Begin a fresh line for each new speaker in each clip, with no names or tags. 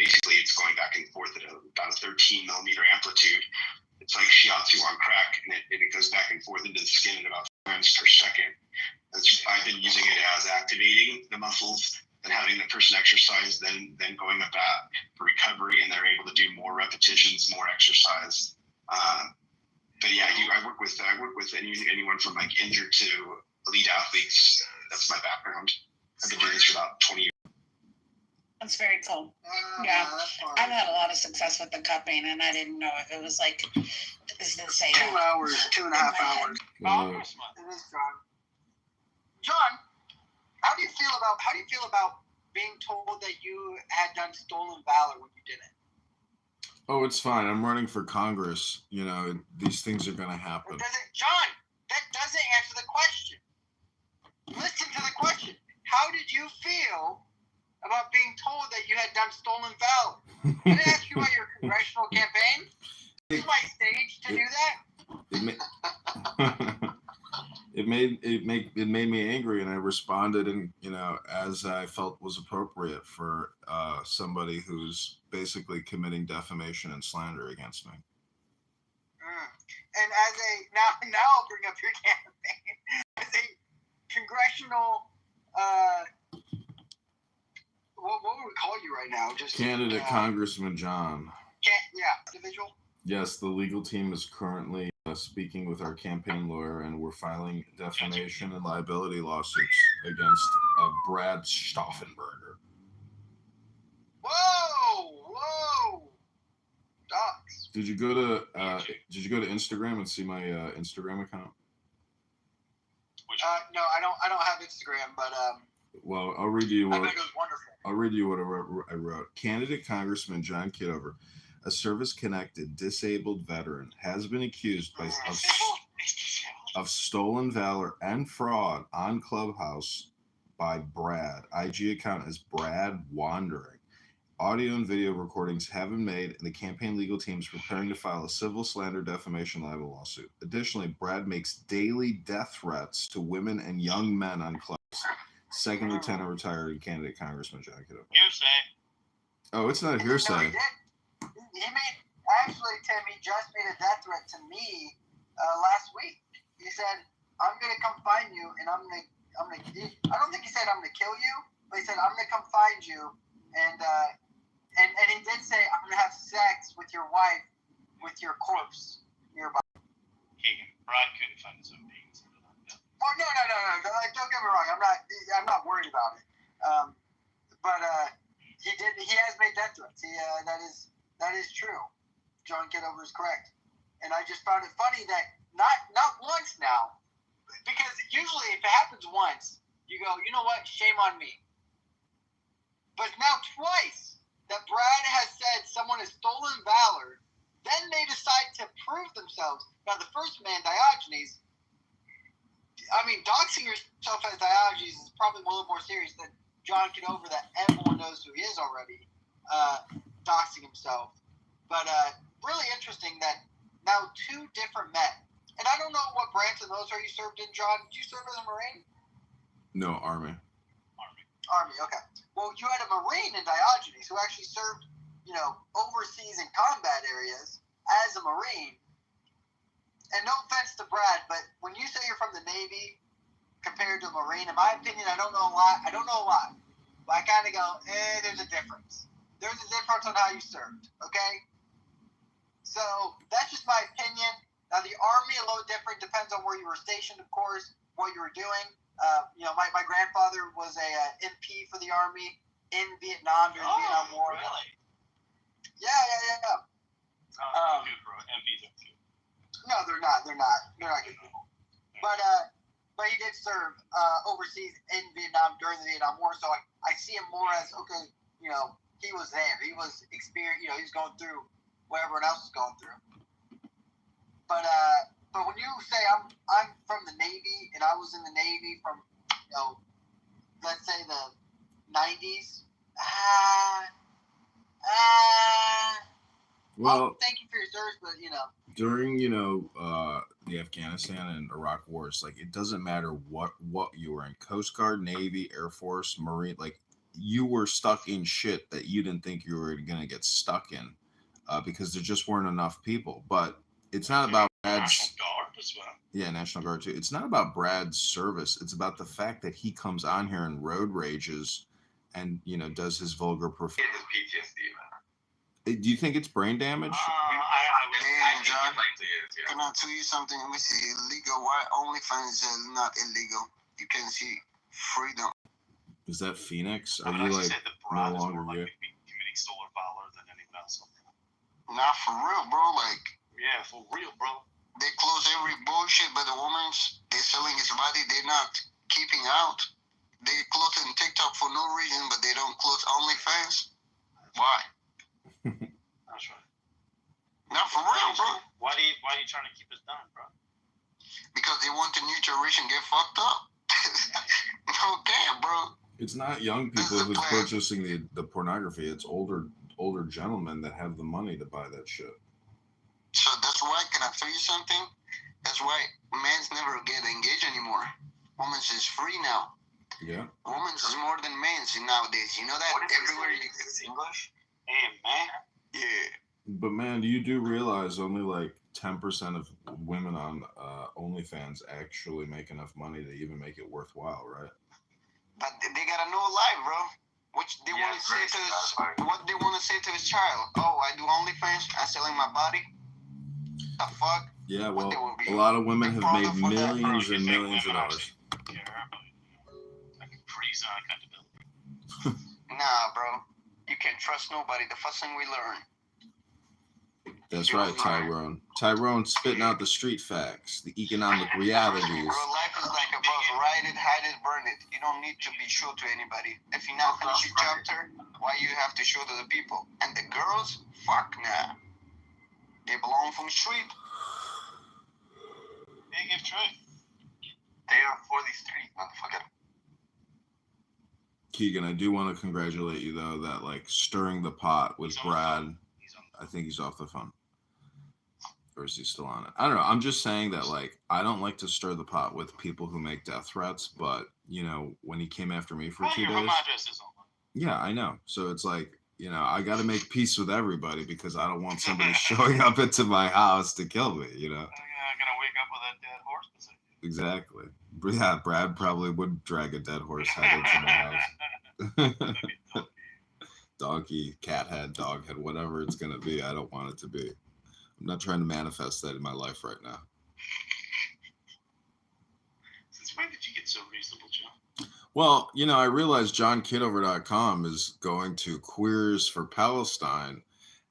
basically it's going back and forth at about a 13 millimeter amplitude. It's like shiatsu on crack, and it goes back and forth into the skin at about 4 times per second. I've been using it as activating the muscles and having the person exercise, then going about for recovery, and they're able to do more repetitions, more exercise. But yeah, I work with anyone from like injured to elite athletes. That's my background. I've been doing this for about 20 years.
That's very cool. Yeah, I've had a lot of success with the cupping, and I didn't know if it was like, is this a
2 hours, 2.5 hours.
Congressman.
It is John. John, how do you feel about being told that you had done stolen valor when you didn't?
Oh, it's fine. I'm running for Congress. These things are going to happen.
John, that doesn't answer the question. Listen to the question. How did you feel about being told that you had done stolen valor? Did I ask you about your congressional campaign? This is my stage to do that?
It made me angry, and I responded, and as I felt was appropriate for somebody who's basically committing defamation and slander against me.
And now I'll bring up your campaign as a congressional. What would we call you right now? Just
candidate Congressman John.
Individual.
Yes, the legal team is currently speaking with our campaign lawyer, and we're filing defamation and liability lawsuits against Brad Stauffenberger.
Whoa! Docs.
Did you go to Instagram and see my Instagram account?
No, I don't have Instagram, but
well, I'll read you what
I bet it was wonderful.
I'll read you what I wrote. Candidate Congressman John Kitover, a service-connected disabled veteran, has been accused of stolen valor and fraud on Clubhouse by Brad. IG account is Brad Wandering. Audio and video recordings have been made, and the campaign legal team is preparing to file a civil slander defamation libel lawsuit. Additionally, Brad makes daily death threats to women and young men on Clubhouse. Second Lieutenant retired candidate Congressman John Kitover.
Hearsay.
Oh, it's not hearsay.
Tim, he just made a death threat to me last week. He said, "I'm gonna come find you, and I'm gonna." I don't think he said I'm gonna kill you, but he said I'm gonna come find you, and he did say I'm gonna have sex with your wife, with your corpse nearby.
Keegan, Brad couldn't find his own penis.
Oh no! Don't get me wrong. I'm not worried about it. But he has made death threats. That is true. John Kitover is correct. And I just found it funny that not once now, because usually if it happens once, you go, you know what, shame on me. But now twice that Brad has said someone has stolen valor, then they decide to prove themselves. Now the first man, Diogenes, doxing yourself as Diogenes is probably a little more serious than John Kitover that everyone knows who he is already, doxing himself. But really interesting that now two different men. And I don't know what branch of the military you served in, John. Did you serve as a Marine?
No, Army.
Army, okay. Well, you had a Marine in Diogenes who actually served, overseas in combat areas as a Marine. And no offense to Brad, but when you say you're from the Navy compared to a Marine, in my opinion, I don't know a lot. But I kind of go, there's a difference. There's a difference on how you served, okay? So that's just my opinion. Now, the Army, a little different, depends on where you were stationed, of course, what you were doing. My grandfather was a MP for the Army in Vietnam during the Vietnam War.
Really?
Yeah.
MPs are good.
No, they're not. They're not good people. But he did serve overseas in Vietnam during the Vietnam War, so I see him more as, okay, he was there. He was experienced. He was going through what everyone else is going through. But when you say I'm from the Navy and I was in the Navy from let's say the 90s. Well, thank you for your service, but
during the Afghanistan and Iraq wars, like it doesn't matter what you were in, Coast Guard, Navy, Air Force, Marine, like you were stuck in shit that you didn't think you were going to get stuck in because there just weren't enough people. But it's not about Brad's...
National Guard as well.
Yeah, National Guard too. It's not about Brad's service. It's about the fact that he comes on here and road rages and, you know, does his vulgar
His PTSD, man.
Do you think it's brain damage?
Hey, John,
Yeah.
can I tell you something? Let me see. Illegal. Why OnlyFans is not illegal? You can see freedom.
Is that Phoenix? Are
I
you
just
like
said that
no
Brad is
longer
more
you?
likely to be committing solar valor than anything else.
Not for real, bro. Like,
Yeah, for real, bro.
they close every bullshit, but the woman's, they're selling his body. They're not keeping out. They close in TikTok for no reason, but they don't close OnlyFans. Why?
That's right.
Not for real, bro.
Why are you trying to keep us down, bro?
Because they want the new generation get fucked up. Okay, bro.
It's not young people who's purchasing the pornography. It's older gentlemen that have the money to buy that shit.
So that's why, can I tell you something? That's why men's never get engaged anymore. Women's is free now.
Yeah.
Women's is more than men's nowadays. You know that? Everywhere you go.
English? Hey, man.
Yeah.
But man, you do realize only like 10% of women on OnlyFans actually make enough money to even make it worthwhile, right?
But they gotta know life, bro. Which they want to say to what they want to say to his child. Oh, I do OnlyFans. I'm selling my body. The fuck?
Yeah,
What
well,
they will be
a lot of women have made
for that, bro.
millions
You
and
think
millions of
women
dollars.
actually care about, like a prison accountability?
Nah, bro. You can't trust nobody. The first thing we learn.
That's right, Tyrone. Tyrone spitting out the street facts, the economic realities.
Bro, life is like a bus. Ride it, hide it, burn it. You don't need to be sure to anybody. If you not finish your chapter, why you have to show to the people? And the girls, fuck nah. They belong from the street.
Big if true.
They are for the street, motherfucker.
Keegan, I do want to congratulate you though that like stirring the pot with
He's on the
Brad.
phone. He's on the
I think he's off the phone. Or is he still on it? I don't know. I'm just saying that like I don't like to stir the pot with people who make death threats, but you know, when he came after me for
phone.
2
Your
days.
home address is on.
Yeah, I know. So it's like, you know, I got to make peace with everybody because I don't want somebody showing up into my house to kill me, you know?
I'm gonna wake up with a dead horse beside you.
Exactly. But yeah, Brad probably would drag a dead horse head into my house. Donkey, cat head, dog head, whatever it's going to be. I don't want it to be. I'm not trying to manifest that in my life right now.
Since when did you get so reasonable, John?
Well, you know, I realized JohnKitover.com is going to Queers for Palestine.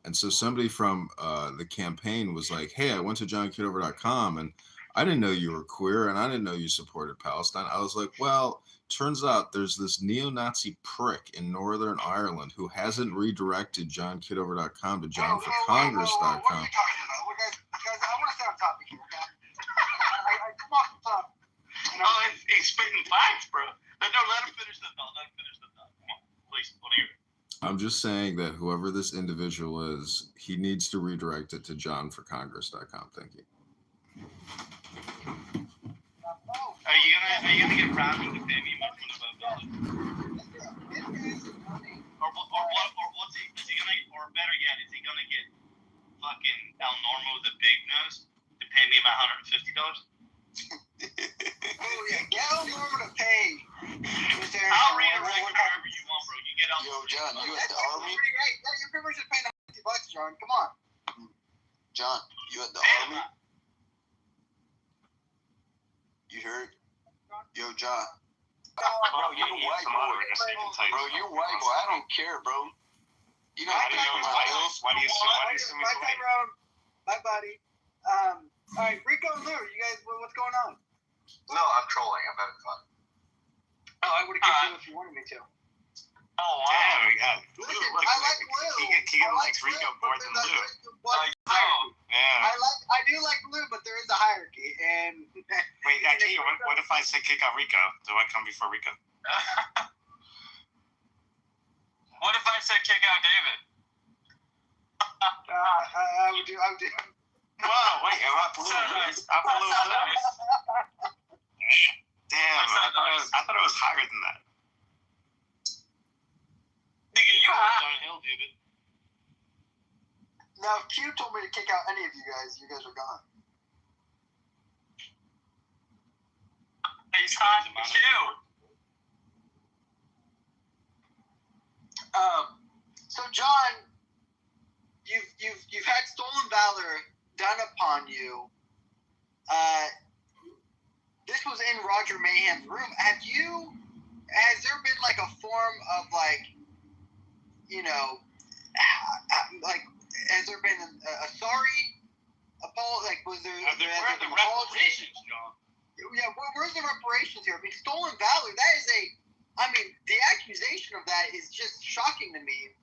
And so somebody from the campaign was like, hey, I went to JohnKitover.com and I didn't know you were queer and I didn't know you supported Palestine. I was like, well, turns out there's this neo-Nazi prick in Northern Ireland who hasn't redirected JohnKitover.com to JohnForCongress.com.
What are you talking about? Guys, I want to stay on topic here, okay? I come off the top.
No, he's spitting facts, bro. No, let him finish the thought. Come on, please, let me hear it.
I'm just saying that whoever this individual is, he needs to redirect it to JohnForCongress.com. Thank you.
Are you gonna get Robbie to pay me $125? Or what's he? Is he gonna? Or better yet, is he gonna get fucking El Normo the Big Nose to pay me my $150?
Oh yeah, get El Normo to pay.
I'll redirect it however you want, bro. You get El.
Yo, John, you at the army?
Oh,
Hey, you're pretty much just paying $50, John. Come on. John, you at the army? You heard? Yo, John. Bro, you white boy. Bro, you white boy. I don't care, bro. You know,
I don't know
my
why-
bills.
why do you assume
My
it's white?
Tyrone. My buddy. All right, Rico and Lou, you guys, what's going on?
No, I'm trolling. I'm having fun.
Oh, I would have kicked you if you wanted me to.
Oh wow.
Damn, we got.
Listen, I like Lou.
Keegan
I
likes Rico
Lou,
more
but
than
there's
Lou.
Yeah.
I do like Lou, but there is a hierarchy, and
Wait, Keegan, what if I say kick out Rico? Do I come before Rico?
What if I said kick out David?
I would do.
Whoa, wait, I'm up Lou. I'm a little nervous. Damn, I thought it was higher than that.
Nigga, you downhill, dude.
Now, if Q told me to kick out any of you guys are gone.
He's on Q.
So John, you've had stolen valor done upon you. This was in Roger Mayhem's room. Has there been like a form of like, you know, like, has there been a sorry apology? Like, was there?
Where are the reparations, John?
Yeah, where's the reparations here? I mean, stolen valor. That is the accusation of that is just shocking to me.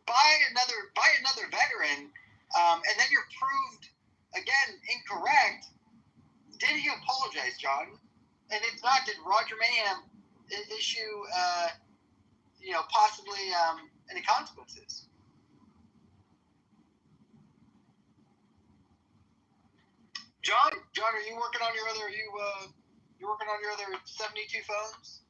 By another veteran, and then you're proved again incorrect. Did he apologize, John? And if not, did Roger Mayhem issue, possibly any consequences? John, are you working on your other? You working on your other 72 phones?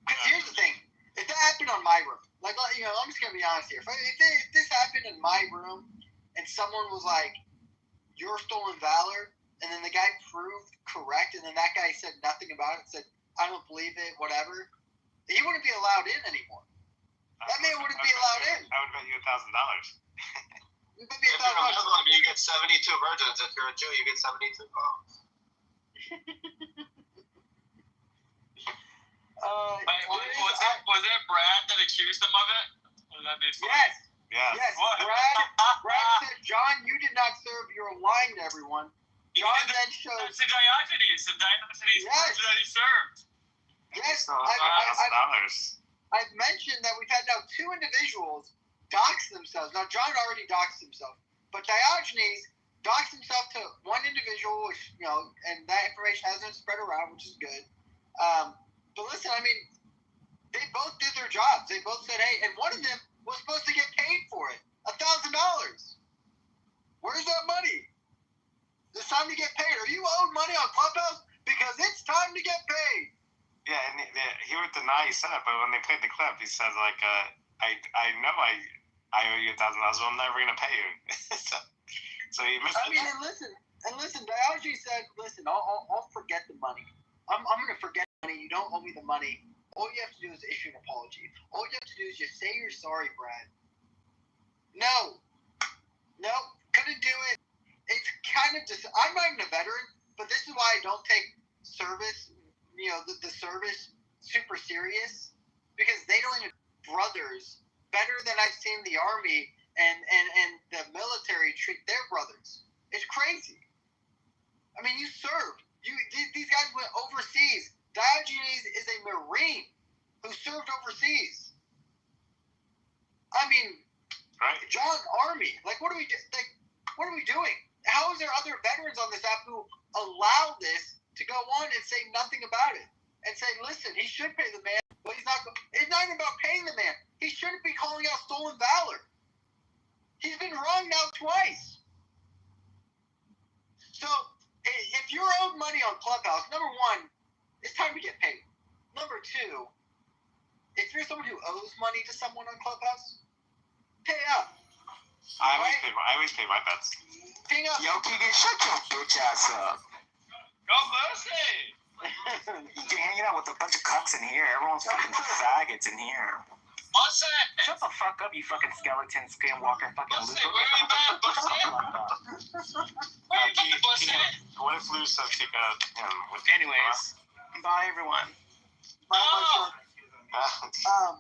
Because here's the thing: if that happened on my room, like, I'm just gonna be honest here. If this happened in my room, and someone was like, "You're stolen valor," and then the guy proved correct, and then that guy said nothing about it, said, "I don't believe it," whatever, he wouldn't be allowed in anymore. That man wouldn't be allowed in.
I would bet you $1,000.
It would be
If you're a
$1,000.
Muslim, you get 72 virgins. If you're a Jew, you get 72 phones.
Was it Brad that accused him of it?
Yes.
Yeah.
Yes.
What?
Brad said, "John, you did not serve. You're lying to everyone." John then showed.
It's a Diogenes. The Diogenes
Yes.
that he served.
Yes.
$1,000.
I've mentioned that we've had now two individuals dox themselves. Now, John already doxed himself, but Diogenes doxed himself to one individual, which, and that information hasn't spread around, which is good. But listen, I mean, they both did their jobs. They both said, "Hey," and one of them was supposed to get paid for it, $1,000. Where's that money? It's time to get paid. Are you owed money on Clubhouse? Because it's time to get paid.
Yeah, and he would deny he said it, but when they played the clip, he says, like, I know I owe you $1,000, so I'm never going to pay you. so he missed it.
I mean, and listen, Diogenes said, "Listen, I'll forget the money. I'm going to forget the money. You don't owe me the money. All you have to do is issue an apology. All you have to do is just say you're sorry, Brad." No, couldn't do it. It's kind of just, I'm not even a veteran, but this is why I don't take service, the service super serious, because they don't even brothers better than I've seen the Army and the military treat their brothers. It's crazy. I mean, you served. These guys went overseas. Diogenes is a Marine who served overseas. I mean,
right.
John, Army. Like, what are we doing? How is there other veterans on this app who allow this to go on and say nothing about it? And say, "Listen, he should pay the man." Well, he's not. It's not even about paying the man. He shouldn't be calling out stolen valor. He's been wrong now twice. So, if you're owed money on Clubhouse, number one, it's time to get paid. Number two, if you're someone who owes money to someone on Clubhouse, pay up.
I always pay my bets.
Pay up.
Yo, Keegan, shut your bitch ass up.
Go Mercy!
You're hanging out with a bunch of cucks in here. Everyone's fucking faggots in here.
What's that?
Shut the fuck up, you fucking skeleton, skinwalker, fucking
What's
loser.
it? Where you at? What's it? Where you at? What's it?
What if Lou said take a
Anyways, bye everyone.
Bye, my son.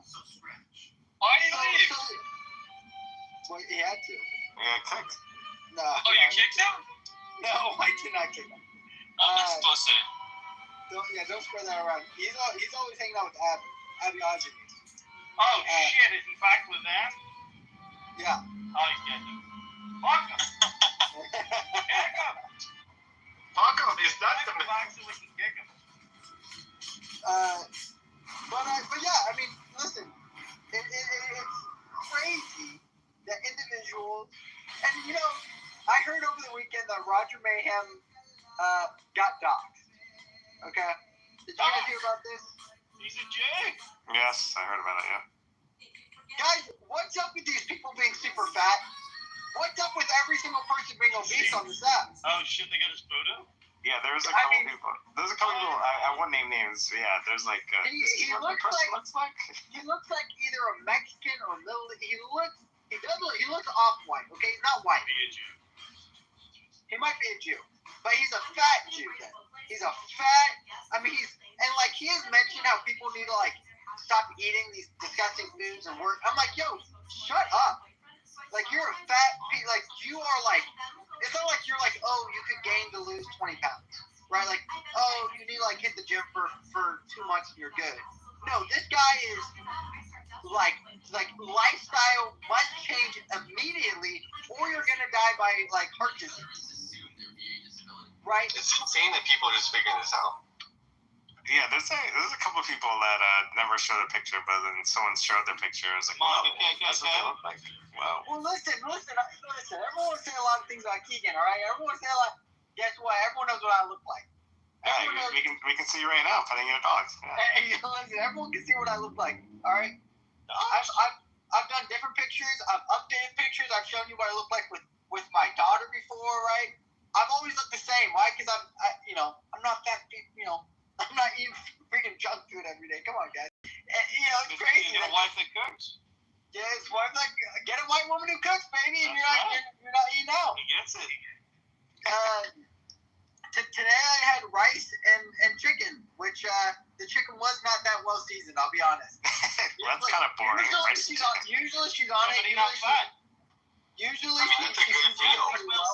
Why do you leave?
Well, he had to.
Yeah, kicked.
No.
Oh, you kicked him?
No, I did not kick him.
I'm not supposed to.
Don't spread that around. He's always hanging out with Abby Hodgins.
Oh, shit. Is he back with them?
Yeah.
Oh, you get him. Fuck him. Kick him.
Fuck him, he's not
Kick him back so we can kick him.
But yeah, I mean, listen, it's crazy that individuals, and I heard over the weekend that Roger Mayhem got doxxed. Okay, did you guys hear about this?
He's a jerk.
Yes, I heard about it. Yeah.
Guys, what's up with these people being super fat? What's up with every single person being obese on this app?
Oh shit! They got his photo.
Yeah, there's a couple people. There's a couple people. I won't name names. Yeah, there's like.
He looks like he looks like either a Mexican or middle. He looks off white. Okay, he's not white.
Be a Jew.
He might be a Jew, but he's a fat Jew. Then he's a fat. I mean, he has mentioned how people need to like stop eating these disgusting foods and work. I'm like, yo, shut up. Like you're a fat. Like you are like. It's not like you're like, oh, you could gain to lose 20 pounds, right? Like, oh, you need to like hit the gym for 2 months and you're good. No, this guy is like lifestyle must change immediately, or you're gonna die by like heart disease, right?
It's insane that people are just figuring this out.
Yeah, there's a couple of people that never show their picture, but then someone showed their picture. I was like, wow, that's what they look like. Wow.
Well, listen. Everyone say a lot of things about Keegan, all right? Everyone say a lot. Guess what? Everyone knows what I look like.
Yeah, we can see you right now petting your dogs. Yeah.
Hey, listen, everyone can see what I look like, all right? I've done different pictures. I've updated pictures. I've shown you what I look like with my daughter before, right? I've always looked the same. Why? Because I'm not that, I'm not eating freaking junk food every day. Come on, guys. It's crazy.
You get a wife that cooks.
Yeah, it's wife like get a white woman who cooks, baby, and you're not eating out.
He gets it.
Today I had rice and chicken, which the chicken was not that well seasoned. I'll be honest.
Well, that's kind of boring.
Usually she's on it. Usually
that's a good meal.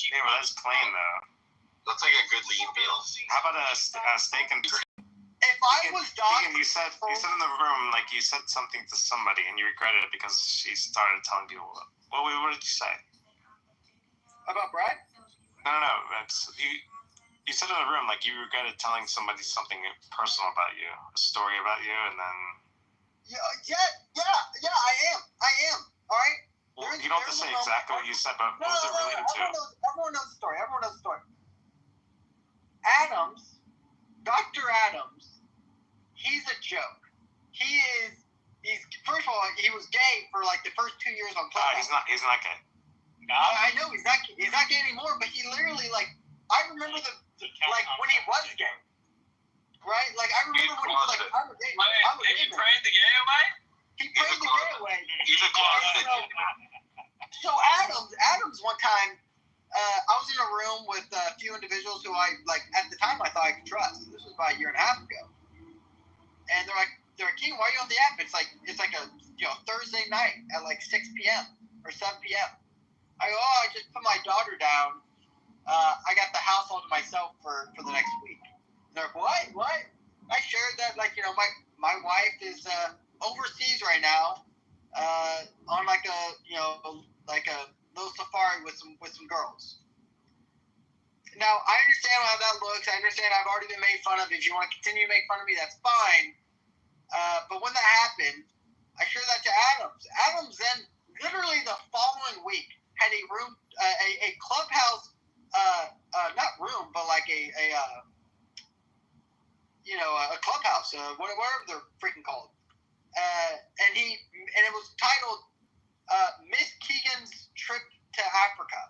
Yeah, well, that's plain though.
That's like a good lean meal.
How about a steak and turkey?
If I was dog,
you said in the room like you said something to somebody and you regretted it because she started telling people. What did you say?
About Brad?
No. That's you said in the room like you regretted telling somebody something personal about you, a story about you, and then.
Yeah. I am. All right.
Well, you don't have to say exactly what you said, but what was it related to?
Everyone knows the story. Dr. Adams, he's a joke. He's first of all, he was gay for like the first 2 years on Clubhouse.
He's not gay.
I know he's not gay anymore, but he literally like, I remember when he was gay, right? Like I remember when he was like, I'm a gay.
Did he pray the gay away?
He prayed the gay away.
He's a closet.
So Adams one time, I was in a room with a few individuals who I like at the time I thought I could trust. This was about a year and a half ago, and they're like, King, why are you on the app? It's like a Thursday night at like 6 p.m. or 7 p.m. I go, I just put my daughter down. I got the house all to myself for the next week. And they're like, what? I shared that my wife is overseas right now on like a little safari with some girls. Now I understand how that looks. I understand I've already been made fun of. If you want to continue to make fun of me, that's fine. But when that happened, I shared that to Adams. Adams then literally the following week had a room, a clubhouse, not room, but like a clubhouse, whatever they're freaking called. And it was titled Miss Keegan's Trip to Africa.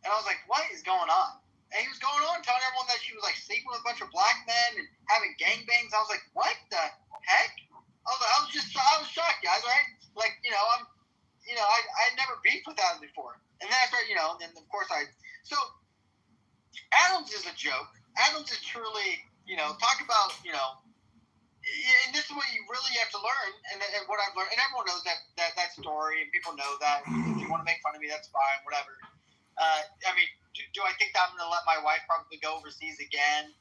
And I was like, what is going on? And he was going on telling everyone that she was like sleeping with a bunch of black men and having gangbangs. I was like, what the heck? I was shocked, guys, right? Like, I'd never beefed with Adams before. And then I started, and of course so Adams is a joke. Adams is truly, talk about, and this is what you really have to learn, and what I've learned, and everyone knows that story, and people know that. If you want to make fun of me, that's fine, whatever. I mean, do I think that I'm going to let my wife probably go overseas again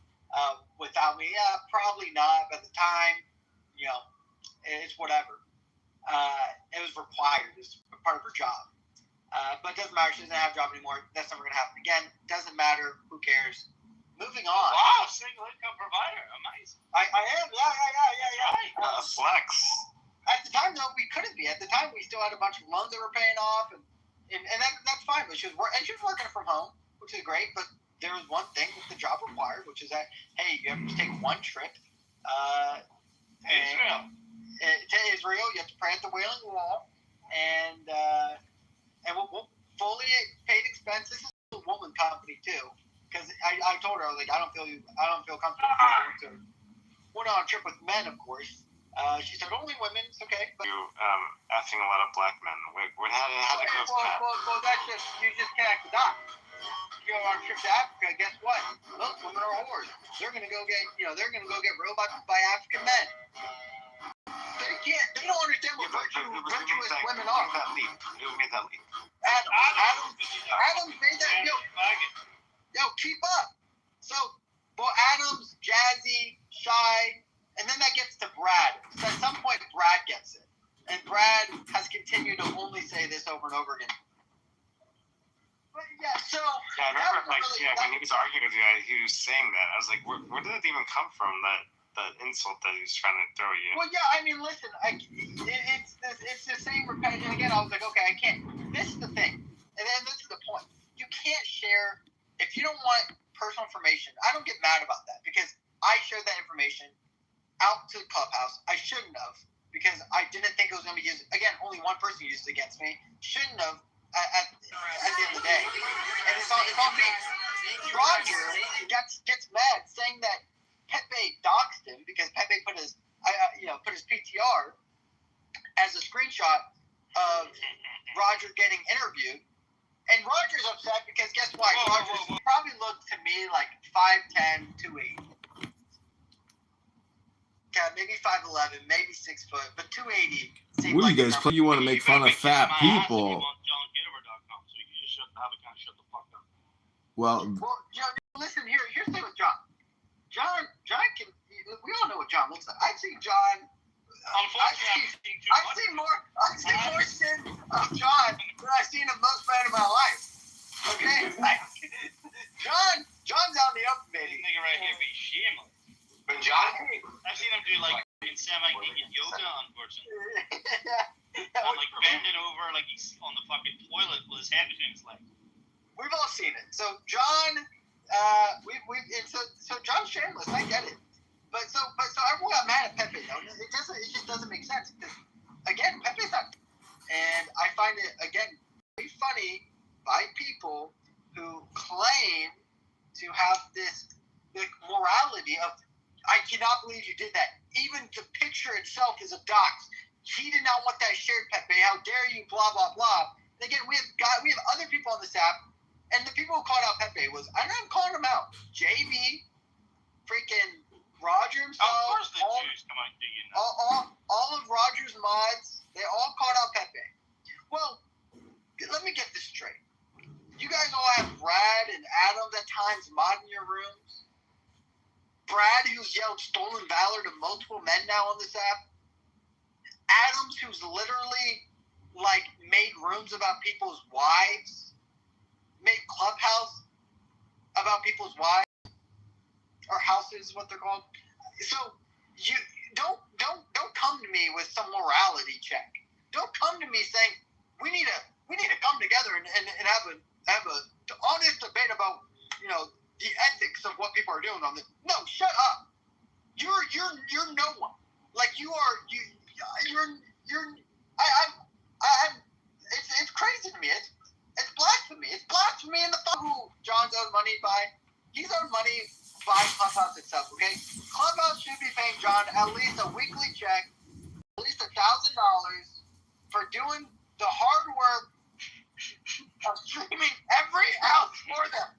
without me? Yeah, probably not. But at the time, it's whatever. It was required. It's part of her job. But it doesn't matter. She doesn't have a job anymore. That's never going to happen again. Doesn't matter. Who cares? Moving on.
Wow, single income provider. Amazing.
I am. Yeah.
Flex.
At the time, though, we couldn't be. At the time, we still had a bunch of loans that were paying off, and that's fine. But she was working from home, which is great. But there was one thing that the job required, which is that, hey, you have to take one trip
Israel.
To Israel. You have to pray at the Wailing Wall, and we'll fully paid expenses. This is a woman company too, because I told her I was like I don't feel comfortable going on a trip with men, of course. She said only women. It's okay. But
You effing a lot of black men. How did it go from that?
well, that's just you just connect the dots. You go on a trip to Africa. Guess what? Those women are whores. They're gonna go get robots by African men. They don't understand what virtuous women are.
Who made that leap?
Adams made that. Yo, keep up. So, well, Adams, Jazzy, Shy, and then that gets to Brad. So at some point, Brad gets it. And Brad has continued to only say this over and over again. But yeah, so.
Yeah, I remember when he was arguing with you, he was saying that. I was like, where did that even come from? That insult that he was trying to throw you.
Well, yeah, I mean, listen, it's the same repetition again. I was like, okay, I can't. This is the thing, and then this is the point. You can't share if you don't want personal information. I don't get mad about that because I shared that information out to the clubhouse. I shouldn't have because I didn't think it was going to be used. Again, only one person used it against me. Shouldn't have at the end of the day, and it's on me. Roger gets mad saying that Pepe doxed him because Pepe put his PTR as a screenshot of Roger getting interviewed, and Roger's upset because guess what? Roger probably looked to me like 5'10", 280. Okay, maybe 5'11", maybe 6 foot, but 280.
What do you guys play? You want to make fun of fat people?
JohnKitover.com, so you just shut the fuck up.
Well,
Listen here. Here's the thing with John. John can. We all know what John looks like. I've seen John. I've seen more shit of John than I've seen of most men in my life. Okay, John's out in the open, baby.
This nigga right here be shameless.
But John,
I've seen him do like semi-naked yoga, unfortunately.
Yeah,
Like bending over like he's on the fucking toilet with his head between his legs.
we've all seen it. So John, so John's shameless. I get it. But everyone got mad at Pepe though. It just doesn't make sense because again, Pepe's not, and I find it again very funny by people who claim to have this morality of I cannot believe you did that. Even the picture itself is a dox. He did not want that shared, Pepe. How dare you? Blah blah blah. And again, we have other people on this app, and the people who called out Pepe was I'm not calling him out. JB, freaking Roger himself.
Of course the Jews come out and do you know.
All of Roger's mods, they all called out Pepe. Well, let me get this straight. You guys all have Brad and Adams at times modding your rooms. Brad, who's yelled stolen valor to multiple men now on this app. Adams, who's literally like made rooms about people's wives, made Clubhouse about people's wives or houses, what they're called. So you don't come to me with some morality check. Don't come to me saying we need to come together and have a honest debate about the ethics of what people are doing on this. No, shut up. You're no one. Like you are it's crazy to me. It's blasphemy. It's blasphemy in the who John's owed money by. He's owed money by Clubhouse itself, okay? Clubhouse should be paying John at least a weekly check, at least $1,000 for doing the hard work of streaming every ounce for them.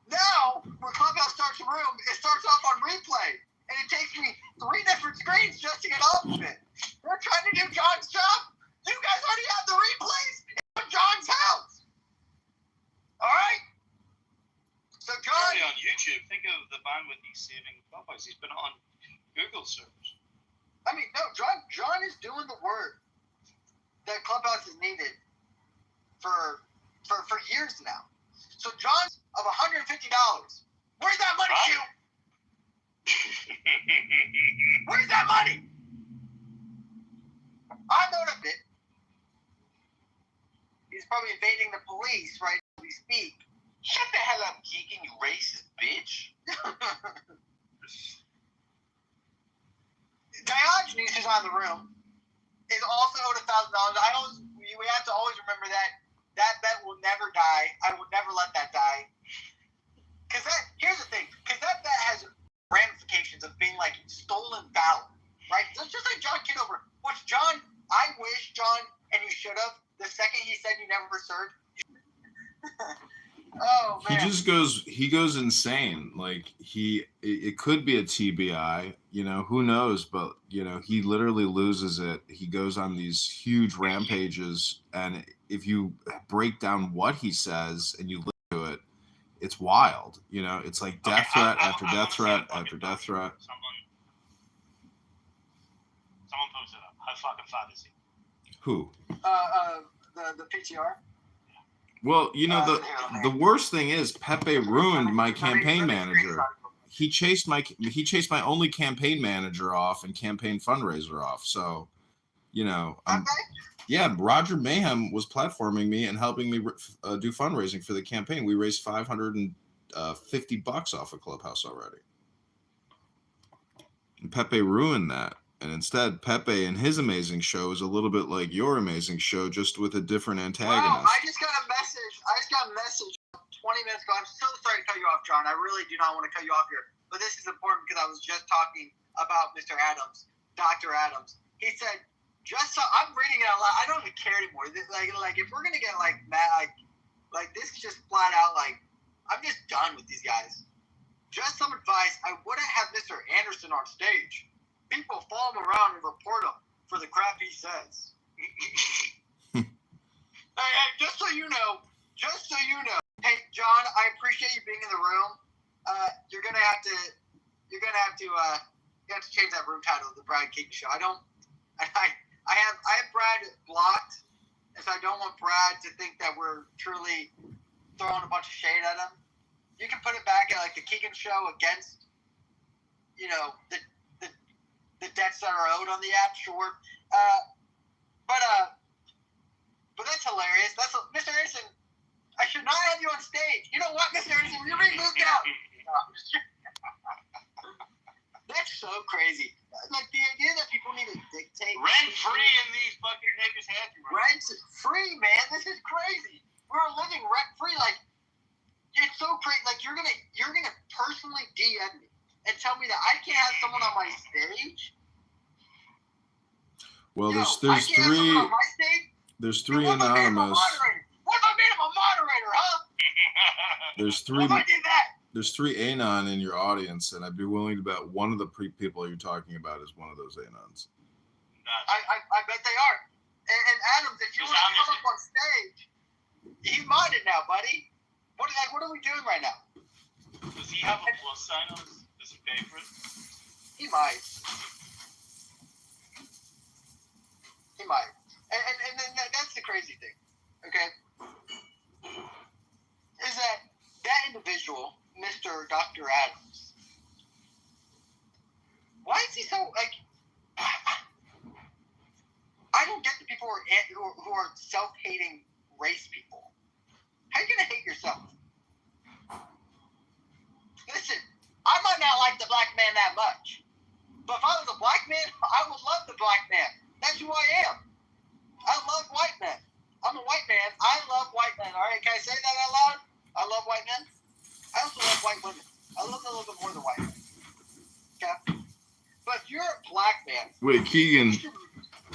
Now, when Clubhouse starts a room, it starts off on replay, and it takes me 3 different screens just to get off of it. They're trying to do John's job. You guys already have the replays in John's house. All right? So John,
on YouTube, think of the bandwidth he's saving Clubhouse. He's been on Google servers.
I mean, no, John is doing the work that Clubhouse has needed for years now. So John's of $150. Where's that money, Q? Where's that money? I'm out of it. He's probably evading the police right as we speak.
shut the hell up, Keegan, you racist bitch.
questioning who's on the room, is also owed $1,000. We have to always remember that bet will never die. I will never let that die. Because here's the thing, because that bet has ramifications of being like stolen valor, right? It's just like John Kitover, which John, I wish John, and you should have, the second he said you never served. Oh man.
He goes insane. Like it could be a TBI, who knows, but he literally loses it. He goes on these huge rampages, and if you break down what he says and you listen to it, it's wild. It's like death threat after death threat after death threat.
Someone post it up. How fucking fat is he?
Who?
The PTR.
Well, the worst thing is Pepe ruined my campaign manager. He chased my only campaign manager off and campaign fundraiser off. So, yeah, Roger Mayhem was platforming me and helping me do fundraising for the campaign. We raised $550 off of Clubhouse already. And Pepe ruined that. And instead, Pepe and his amazing show is a little bit like your amazing show, just with a different antagonist.
Wow, I just got a message 20 minutes ago. I'm so sorry to cut you off, John. I really do not want to cut you off here. But this is important because I was just talking about Mr. Adams, Dr. Adams. He said, I'm reading it out loud. I don't even care anymore. Like if we're going to get like mad, like this is just flat out like, I'm just done with these guys. Just some advice. I wouldn't have Mr. Anderson on stage. People follow him around and report him for the crap he says. Hey, just so you know. Hey, John, I appreciate you being in the room. You're gonna have to change that room title to the Brad King Show. I have Brad blocked, and so I don't want Brad to think that we're truly throwing a bunch of shade at him. You can put it back at like the Keegan Show against, the debts that are owed on the app, sure. But that's hilarious. Mr. Anderson, I should not have you on stage. You know what, Mr. Anderson? You're being moved out. That's so crazy. Like the idea that people need to dictate.
Rent free in these fucking niggas' heads.
Rent free, man. This is crazy. We're living rent free. Like it's so crazy. Like you're gonna personally DM me and tell me that I can't have someone on my stage.
Well, there's three anonymous.
What if I made him a moderator, huh?
There's three.
What if I did that?
There's 3 Anon in your audience, and I'd be willing to bet one of the people you're talking about is one of those Anons.
I bet they are. And Adams, if you want to come up on stage, you modded now, buddy. What are we doing right now?
Does he have a plus sign on his? Does he pay for it?
He might. And then that's the crazy thing, okay? Is that individual, Mr. Dr. Adams, why is he so, like, I don't get the people who are self-hating race people. How are you going to hate yourself? Listen, I might not like the black man that much, but if I was a black man, I would love the black man. That's who I am. I love white men. I'm a white man. I love white men. All right, can I say that out loud? I love white men. I also love white women. I love them a little bit more than white men. Okay? But if you're a black man... Wait,
Keegan,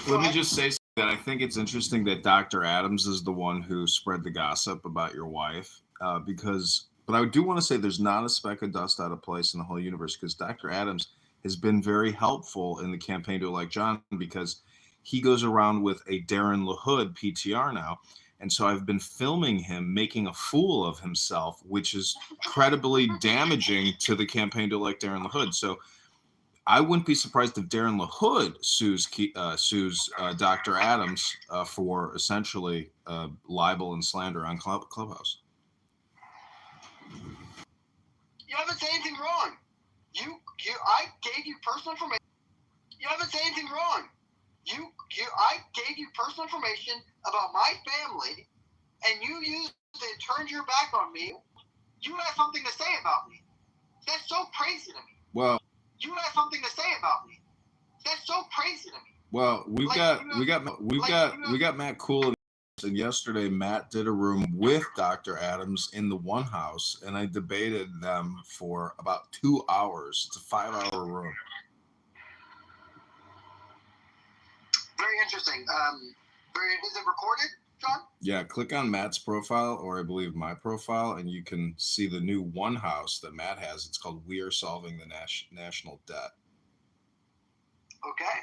let me just say that I think it's interesting that Dr. Adams is the one who spread the gossip about your wife, but I do want to say there's not a speck of dust out of place in the whole universe, because Dr. Adams has been very helpful in the campaign to elect John, because he goes around with a Darren LaHood PTR now. And so I've been filming him making a fool of himself, which is incredibly damaging to the campaign to elect Darren LaHood. So I wouldn't be surprised if Darren LaHood sues Dr. Adams for essentially libel and slander on Clubhouse.
You haven't said anything wrong. I gave you personal information. You haven't said anything wrong. I gave you personal information about my family, and you used it and turned your back on me. You have something to say about me. That's so crazy to me.
Well,
you have something to say about me. That's so crazy to me.
Well, we got Matt Cool, and yesterday Matt did a room with Dr. Adams in the one house, and I debated them for about 2 hours. It's a 5-hour room.
Very interesting. Is it recorded, John?
Yeah, click on Matt's profile, or I believe my profile, and you can see the new one house that Matt has. It's called "We Are Solving the National Debt."
Okay.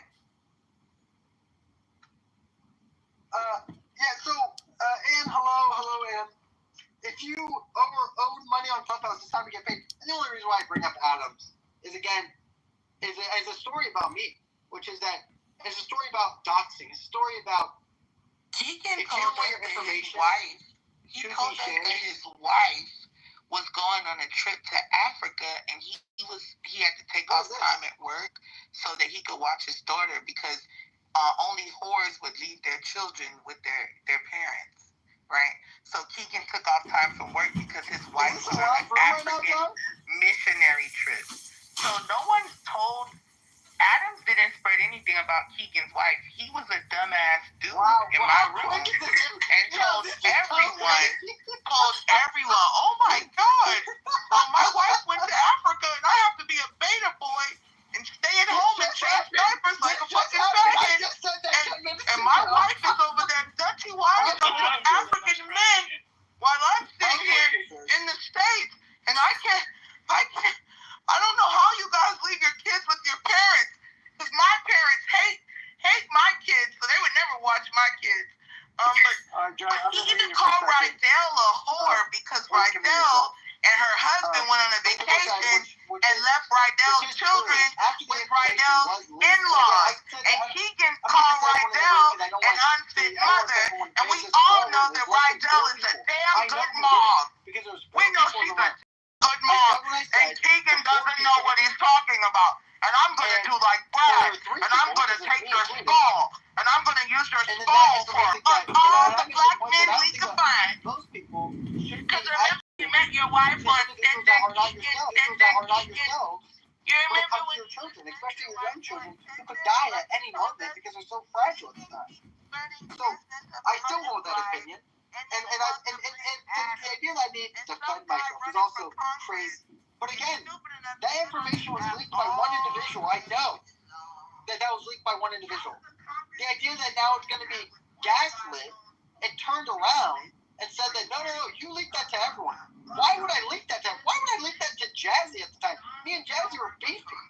Yeah. So, Ann, hello, Ann. If you owed money on Clubhouse, it's time to get paid. And the only reason why I bring up Adams is a story about me, which is that it's a story about doxing. It's a story about
Keegan
if you
told
want
us
your
that
information,
he told us that his wife was going on a trip to Africa, and he had to take off time at work so that he could watch his daughter, because only whores would leave their children with their parents, right? So Keegan took off time from work because his wife was on an African missionary trip. So no one told. Adams didn't spread anything about Keegan's wife. He was a dumbass dude in my room and told everyone, oh my God, my wife went to Africa and I have to be a beta boy and stay at home and change diapers like a fucking faggot. And my wife is over there Dutchy wining up with African men while I'm sitting here in the States, and I don't know how you guys leave your kids with your parents, because my parents hate my kids, so they would never watch my kids. But he didn't call Rydell a whore because Rydell and her husband went on a vacation and left Rydell's children with Rydell's in-laws. And Keegan called Rydell an unfit mother, and we all know that Rydell is a damn good mom. We know she's a good mom, and Keegan doesn't know what he's talking about. And I'm going to do like Brad, and I'm going to take your skull, and I'm going to use your skull for all the black men we can find. Because remember, you met your wife on Keegan. You remember when
your children, especially your young children, who could die at any moment because they're so fragile at the time. So I still hold that opinion, and the idea that I need to defend myself is also crazy. But again, that information was leaked by one individual. I know that was leaked by one individual. The idea that now it's going to be gaslit and turned around and said that, no, you leaked that to everyone. Why would I leak that to everyone? Why would I leak that to Jazzy at the time? Me and Jazzy were beefing.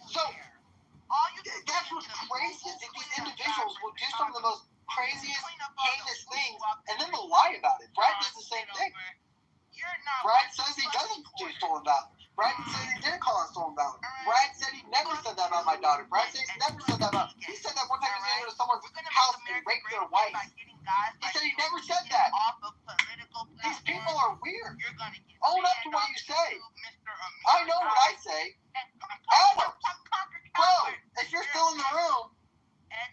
So, that's what's crazy, is that these individuals will do some of the most craziest, heinous things, and then they'll lie about it. Brad does the same thing. Brad says he doesn't do stolen valor. Brad says he didn't call it stolen valor. Brad said he never said that about my daughter. Brad said he never said that about. He said that one time he was going to someone's house and raped their wife. He said he never said that. These people are weird. Own up to what you say. I know what I say. Adams, bro, if you're still in the room,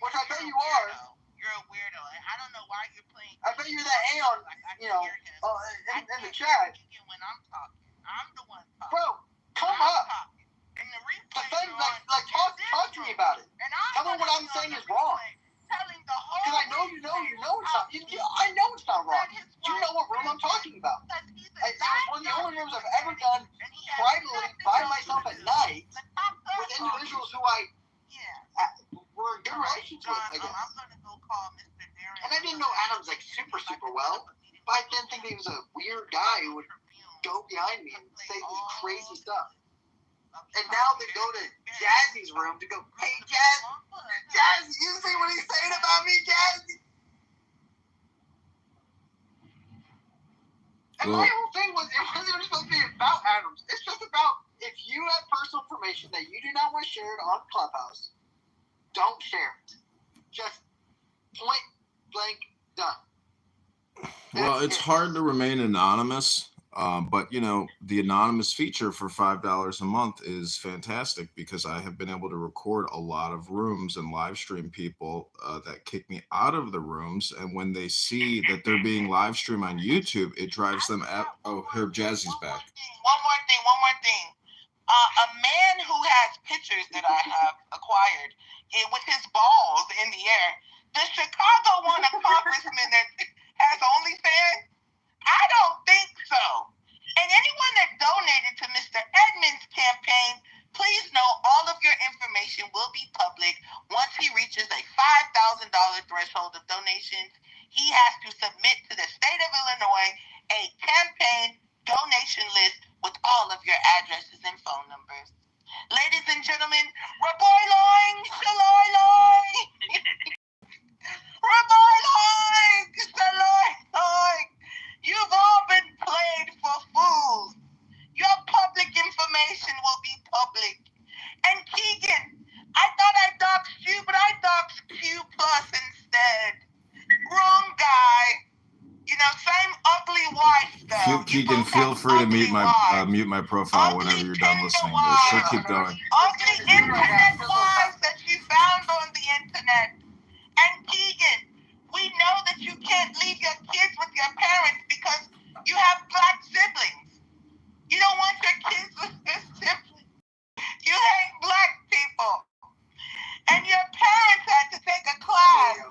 which I bet you are.
You're a weirdo, and I don't know why you're playing.
I bet you're that A on, in the chat.
When I'm talking, I'm the one talking.
Bro, come up.
And the replay.
Talk to me about it. Tell me what I'm saying is wrong. Because I know you know it's not. I know it's not wrong. You know what room I'm talking about. It was one of the only rooms I've ever done privately by myself at night with individuals who I were in good relations with, I guess. And I didn't know Adams like super well, but I didn't think he was a weird guy who would go behind me and say this crazy stuff. And now they go to Jazzy's room to go, hey, Jazzy, you see what he's saying about me, Jazzy? And my whole thing was, it wasn't even supposed to be about Adams. It's just about, if you have personal information that you do not want shared on Clubhouse, don't share it. Just point blank done.
Well, it's hard to remain anonymous, but the anonymous feature for $5 a month is fantastic, because I have been able to record a lot of rooms and live stream people that kick me out of the rooms, and when they see that they're being live streamed on YouTube, it drives them at. Oh, here Jazzy's back.
One more thing. a man who has pictures that I have acquired with his balls in the air. Does Chicago want a congressman that has OnlyFans? I don't think so. And anyone that donated to Mr. Edmonds' campaign, please know all of your information will be public once he reaches a $5,000 threshold of donations. He has to submit to the state of Illinois a campaign donation list with all of your addresses and phone numbers. Ladies and gentlemen, Raboyloing, Shaloyloing, Raboyloing, Shaloyloing. You've all been played for fools. Your public information will be public. And Keegan, I thought I doxed you, but I doxed Q Plus instead. Wrong guy. You know, same ugly wife though.
Keegan, feel free to mute my profile whenever you're done listening to this. So keep going.
Ugly internet wives that you found on the internet. And Keegan, we know that you can't leave your kids with your parents because you have black siblings. You don't want your kids with your siblings. You hate black people. And your parents had to take a class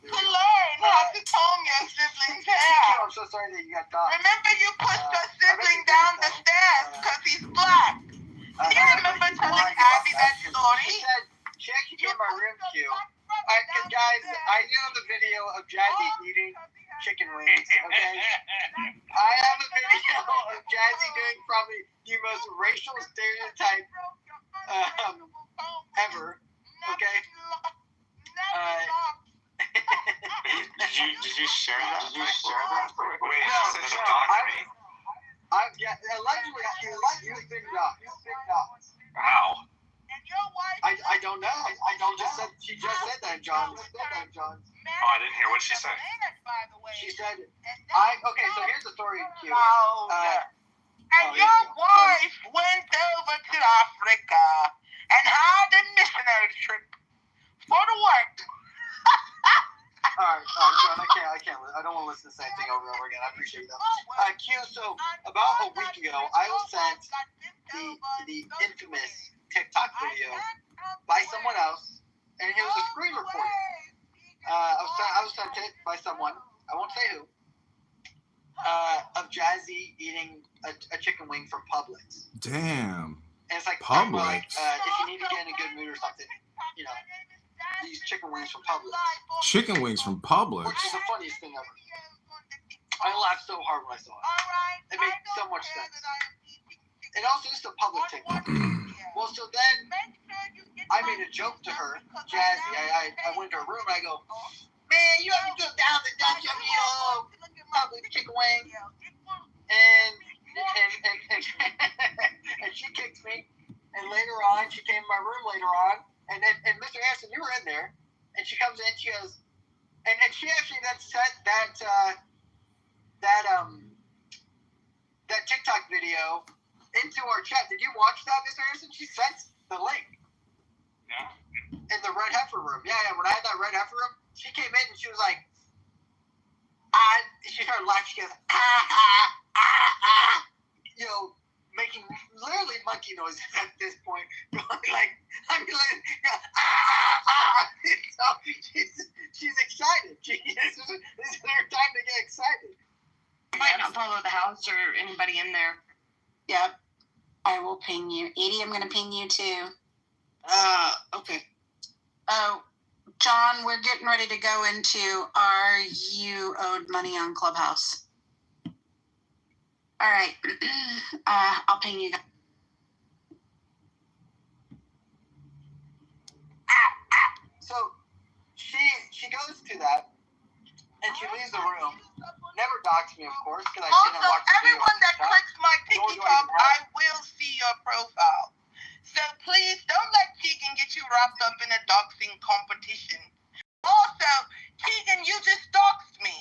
to learn how to comb your sibling's hair.
I'm so sorry that you got doxxed.
Remember you pushed your sibling down the stairs because he's black. Do you remember telling Abby that story?
She actually came in my room, Q. Because guys, I do have a video of Jazzy eating chicken wings, okay? I have a video of Jazzy doing probably the most racial stereotype ever, okay?
Did you share that? Wait,
No, yeah, allegedly, you've been doxxed.
Wow.
I don't know. She just said that, John.
Oh, I didn't hear what she said.
She said, okay, so here's the story, Q.
And your wife went over to Africa and had a missionary trip for the work.
Alright, John, I don't want to listen to the same thing over and over again. I appreciate that. Q, so about a week ago, I was sent the infamous TikTok video by someone else, and it was a screen recording. I was sent it by someone, I won't say who, of Jazzy eating a chicken wing from Publix.
Damn.
And it's like,
Publix.
if you need to get in a good mood or something, you know, these chicken wings from Publix.
Chicken wings from Publix?
Which is the funniest thing ever. I laughed so hard when I saw it. It made so much sense. And also, this is a public TikTok. Well, so then I made a joke to her, Jazzy. I went to her room and I go, man, you have to go down the WO public chicken wing. And she kicks me. And later on, she came in my room later on. And Mr. Anderson, you were in there. And she comes in, she goes, and she actually then sent that TikTok video into our chat. Did you watch that, Mr. Anderson? She sent the link.
Yeah.
In the Red Heifer room. Yeah. When I had that Red Heifer room, she came in and she was like, she started laughing. She goes, you know, making literally monkey noises at this point. Like, I'm going, so she's excited. This is her time to get excited.
You might not follow the house or anybody in there. Yep. I will ping you. Edie, I'm going to ping you too.
Okay.
Oh, John, we're getting ready to go into Are You Owed Money on Clubhouse? All right. I'll ping you guys.
So she goes to that, and she leaves the room. Never doxed me, of course, because I didn't
Also,
watch the video.
everyone that clicks my TikTok, I will see your profile. So please don't let Keegan get you wrapped up in a doxing competition. Also, Keegan, you just doxed me.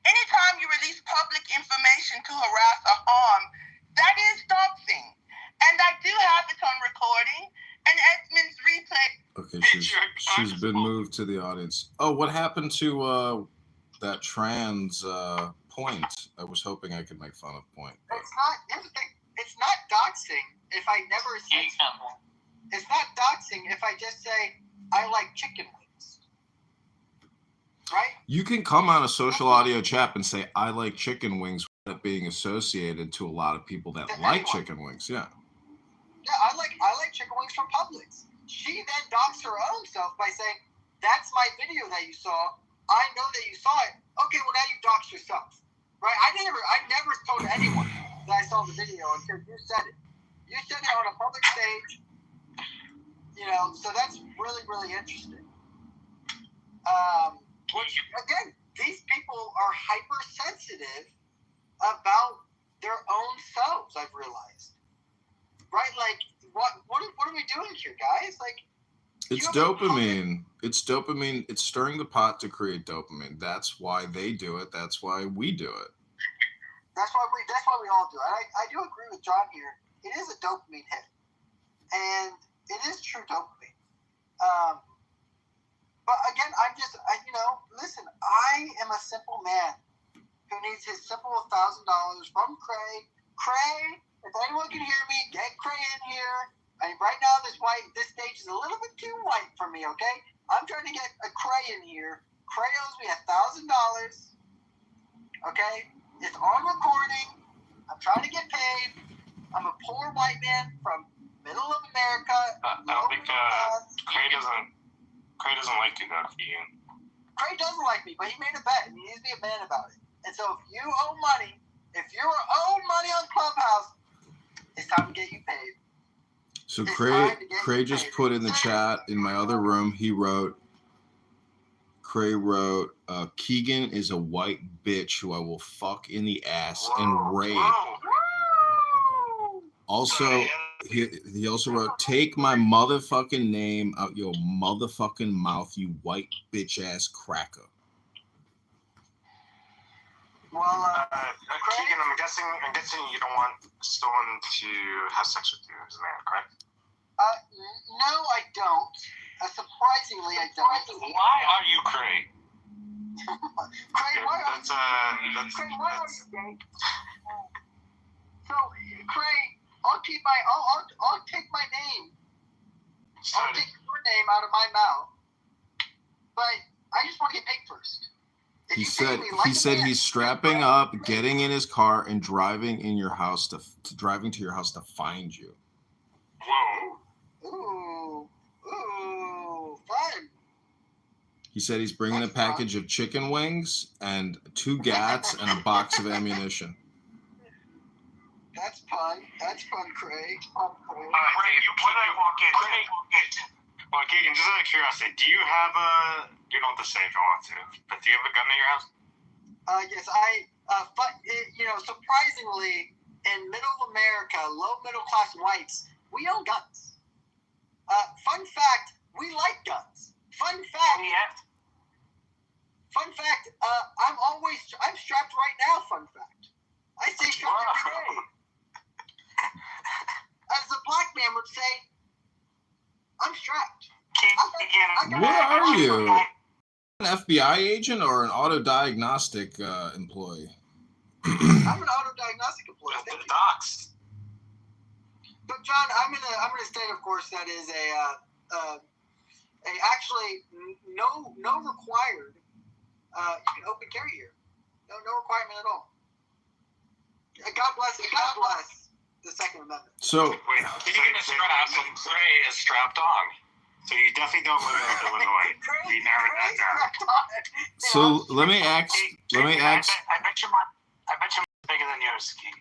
Anytime you release public information to harass or harm, that is doxing. And I do have it on recording. And Edmund's replay.
Okay, she's been moved to the audience. Oh, what happened to that trans point? I was hoping I could make fun of point.
It's not. Here's the thing. it's not doxing if I never say. It's not doxing if I just say I like chicken wings. Right?
You can come on a social audio chat and say I like chicken wings without it being associated to a lot of people that like chicken wings. Yeah.
Yeah, I like chicken wings from Publix. She then doxed her own self by saying, "That's my video that you saw. I know that you saw it. Okay, well now you doxed yourself." Right? I never told anyone that I saw the video until you said it. You said it on a public stage. You know, so that's really, really interesting. Which, again, these people are hypersensitive about their own selves, I've realized. Right? Like, what are we doing here, guys? Like,
it's dopamine. It's dopamine. It's stirring the pot to create dopamine. That's why they do it. That's why we do it.
That's why we all do it. I do agree with John here. It is a dopamine hit. And it is true dopamine. But again, listen, I am a simple man who needs his simple $1,000 from Cray. Cray, if anyone can hear me, get Cray in here. And right now, this stage is a little bit too white for me, okay? I'm trying to get a Cray in here. Cray owes me $1,000, okay? It's on recording. I'm trying to get paid. I'm a poor white man from middle of America.
I don't think Cray doesn't like you, though, Ian.
Cray doesn't like me, but he made a bet, and he needs to be a man about it. And so if you owe money, if you're owed money on Clubhouse, it's time to get you paid.
So Cray just put in the chat in my other room, Cray wrote, Keegan is a white bitch who I will fuck in the ass and rape. Also, he also wrote, take my motherfucking name out your motherfucking mouth, you white bitch ass cracker.
Well,
Keegan, I'm guessing you don't want someone to have sex with you as a man, correct?
No, I don't. Surprisingly, I don't.
Why are you Cray?
Cray, why are you gay? So, Cray, I'll take my name. I'll take your name out of my mouth. But I just want to get paid first.
He said he's strapping up, getting in his car, and driving to your house to find you.
Whoa.
Ooh, fun.
He said he's bringing a package of chicken wings and 2 gats and a box of ammunition.
That's fun, Craig.
When I walk in, well, Keegan, just out of curiosity, do you have you don't have to say if you want to, but do you have a gun in your house?
Yes, surprisingly, in middle America, low middle class whites, we own guns. Fun fact, we like guns. Fun fact, I'm strapped right now, fun fact. I say strapped every day. As a black man would say, I'm strapped.
What are you? An FBI agent or an auto diagnostic employee?
I'm an auto diagnostic employee.
The docs.
But John, I'm gonna state, of course, that is actually no required. You can open carry here. No requirement at all. God bless the Second Amendment.
So
wait, Keegan is strapped and Cray is strapped on. So you definitely don't live in Illinois. You narrowed that down.
So let me ask.
I bet your mine's bigger than yours, Keegan.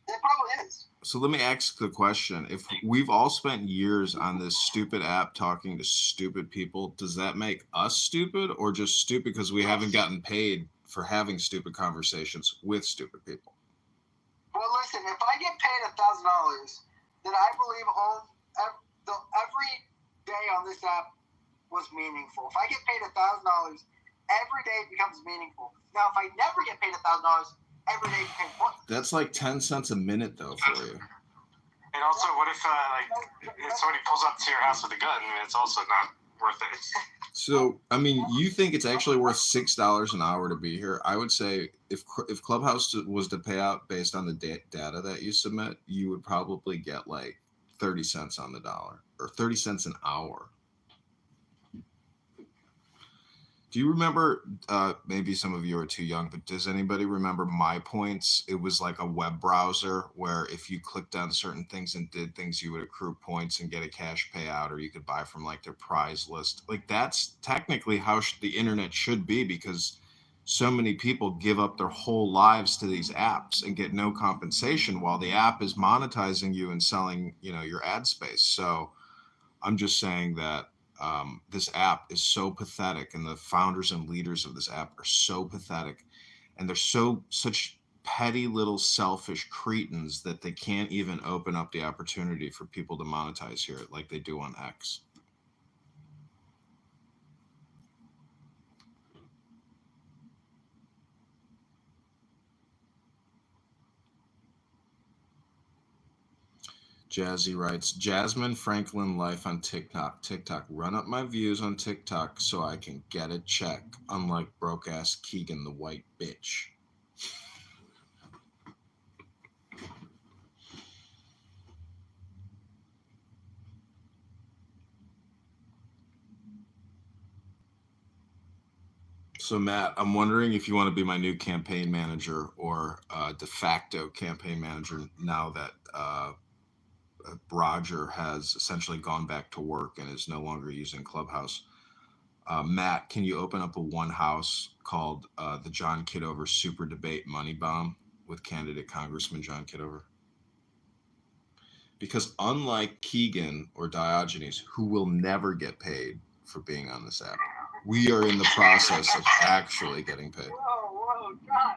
It probably is.
So let me ask the question. If we've all spent years on this stupid app talking to stupid people, does that make us stupid or just stupid because we haven't gotten paid for having stupid conversations with stupid people?
Well, listen, if I get paid $1,000, then I believe every day on this app was meaningful. If I get paid $1,000, every day becomes meaningful. Now, if I never get paid $1,000, every day becomes one.
That's like 10 cents a minute, though, for you.
And also, what if somebody pulls up to your house with a gun and it's also not worth it.
So, I mean, you think it's actually worth $6 an hour to be here? I would say if Clubhouse was to pay out based on the data that you submit, you would probably get like 30 cents on the dollar or 30 cents an hour. Do you remember, maybe some of you are too young, but does anybody remember My Points? It was like a web browser where if you clicked on certain things and did things, you would accrue points and get a cash payout, or you could buy from like their prize list. Like that's technically how the internet should be, because so many people give up their whole lives to these apps and get no compensation while the app is monetizing you and selling, your ad space. So I'm just saying that this app is so pathetic, and the founders and leaders of this app are so pathetic, and they're such petty little selfish cretins that they can't even open up the opportunity for people to monetize here like they do on X. Jazzy writes, Jasmine Franklin life on TikTok. Run up my views on TikTok so I can get a check, unlike broke ass Keegan the white bitch. So Matt, I'm wondering if you want to be my new campaign manager or de facto campaign manager now that Roger has essentially gone back to work and is no longer using Clubhouse. Matt, can you open up a one house called the John Kitover Super Debate Money Bomb with candidate Congressman John Kitover? Because unlike Keegan or Diogenes, who will never get paid for being on this app, we are in the process of actually getting paid.
Whoa, John,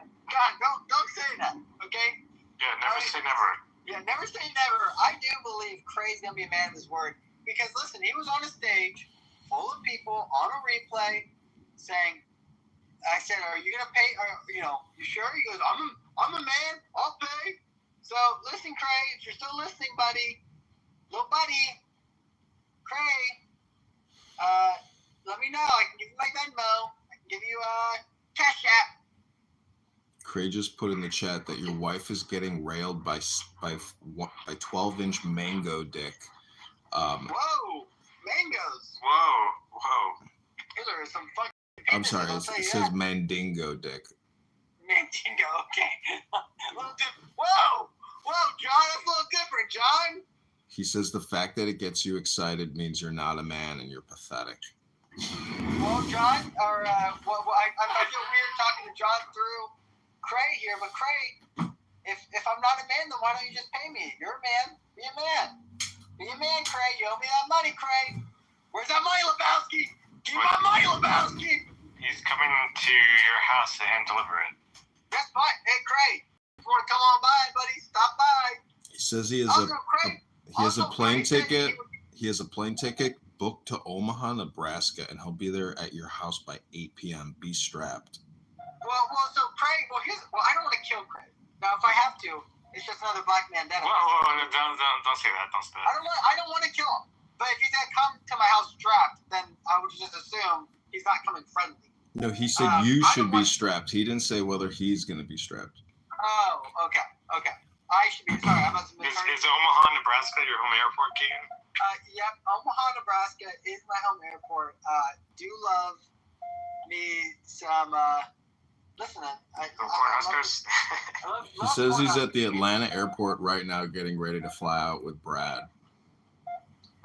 don't say that, okay?
Yeah, never say never.
Yeah, never say never. I do believe Cray's going to be a man of his word. Because, listen, he was on a stage full of people on a replay saying, I said, are you going to pay? You sure? He goes, I'm a man. I'll pay. So, listen, Cray, if you're still listening, buddy, little buddy, Cray, let me know. I can give you my Venmo. I can give you a Cash App.
Cray just put in the chat that your wife is getting railed by 12-inch mango dick.
Whoa, mangoes.
Whoa.
Those are some fucking.
I'm sorry, it says mandingo dick.
Mandingo, okay. A little different. Whoa, John, that's a little different, John.
He says the fact that it gets you excited means you're not a man and you're pathetic.
Well, John, I feel weird talking to John through Cray here, but Cray, if I'm not a man, then why don't you just pay me? You're a man. Be a man. Be a man, Cray. You owe me that money, Cray. Where's that money, Lebowski? Give me my money, Lebowski.
He's coming to your house to hand deliver it.
That's fine. Hey, Cray, if you want to come on by, buddy, stop by.
He says he has a plane ticket. He has a plane ticket booked to Omaha, Nebraska, and he'll be there at your house by 8 p.m. Be strapped.
So Cray, I don't want to kill Cray. Now, if I have to, it's just another black man dead.
Whoa, don't say that. Don't say that.
I don't want to kill him. But if he's gonna come to my house strapped, then I would just assume he's not coming friendly.
No, he said you should be strapped. He didn't say whether he's gonna be strapped.
Oh, okay. I should be sorry. I must have been.
Is Omaha, Nebraska your home airport, Keegan?
Yep. Omaha, Nebraska is my home airport. Do love me some. Listen,
He says he's at the Atlanta airport right now getting ready to fly out with Brad.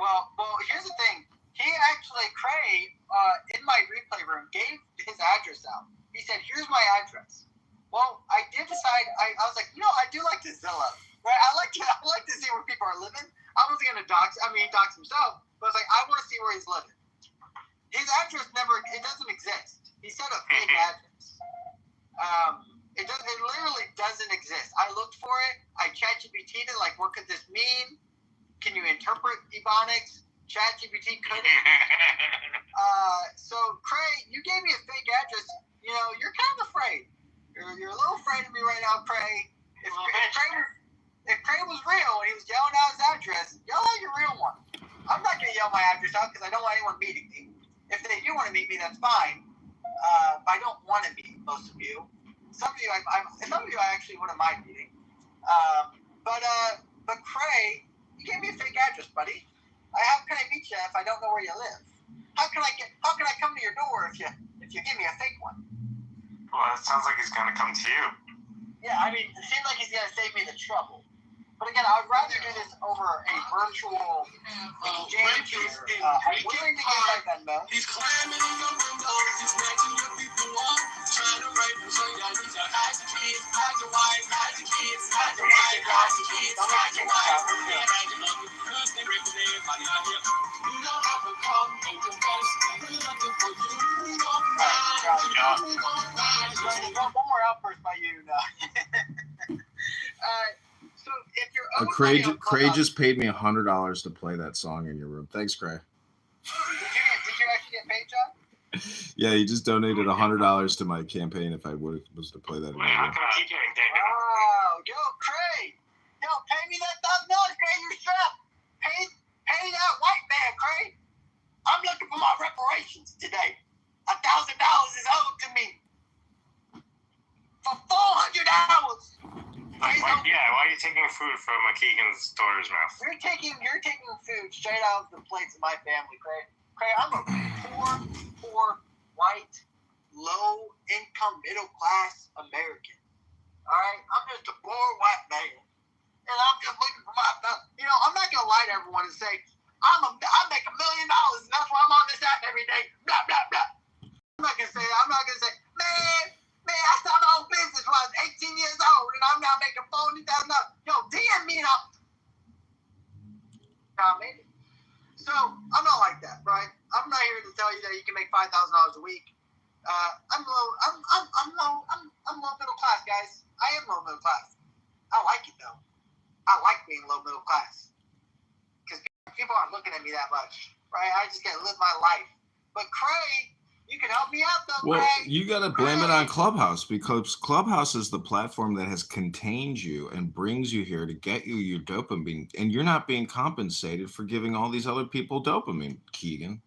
Well, here's the thing. He actually, Cray, in my replay room, gave his address out. He said, here's my address. Well, I did decide, I was like, I do like to Zillow. Right? I like to see where people are living. I wasn't going to dox himself, but I was like, I want to see where he's living. His address it doesn't exist. He said a fake address. It literally doesn't exist. I looked for it. I ChatGPT'd it, like, what could this mean? Can you interpret Ebonics? ChatGPT couldn't. So, Cray, you gave me a fake address. You're kind of afraid. You're a little afraid of me right now, Cray. If Cray was real and he was yelling out his address, yell out your real one. I'm not going to yell my address out because I don't want anyone meeting me. If they do want to meet me, that's fine. But I don't want to meet most of you. Some of you I actually wouldn't mind meeting. But Cray, you gave me a fake address, buddy. How can I meet you if I don't know where you live? How can I come to your door if you give me a fake one?
Well, it sounds like he's gonna come to you.
Yeah, I mean, it seems like he's gonna save me the trouble. But again, I would rather do this over a virtual exchange here. I'm willing to get my Venmo.
He's climbing in your windows, he's snatching your people up, trying to rape and so y'all need to hide your kids, hide your wife, hide your kids, hide your wife, hide your kids, hide your wife, hide your mother, because they raping everybody out here. You don't have to come and confess, we're looking for you. We gon' find you, we gon' find you.
One more outburst by you. No. So if you're
Cray just paid me $100 to play that song in your room. Thanks, Cray.
Did you actually get paid, John?
Yeah, he just donated $100 to my campaign if I was to play that in my
How
room.
can I keep getting dang?
Wow, yo, Cray, pay me that $1,000, Cray. You're strapped. Pay that white man, Cray. I'm looking for my reparations today. $1,000 is owed to me for 400 hours.
Why are you taking food from a Keegan's daughter's mouth?
You're taking food straight out of the plates of my family, Cray. Cray, I'm a poor, white, low-income, middle-class American. All right? I'm just a poor white man. And I'm just looking for my... I'm not going to lie to everyone and say, I make $1 million, and that's why I'm on this app every day. Blah, blah, blah. I'm not going to say that. I'm not going to say, man, I started my own business when I was 18 years old, and I'm now making $40,000. Yo, DM me and I'll make it. So I'm not like that, right? I'm not here to tell you that you can make $5,000 a week. I'm low middle class, guys. I am low middle class. I like it though. I like being low middle class because people aren't looking at me that much, right? I just get to live my life. But Cray, you can help me out though,
Well,
Cray.
you got to blame it on Clubhouse because Clubhouse is the platform that has contained you and brings you here to get you your dopamine, and you're not being compensated for giving all these other people dopamine, Keegan.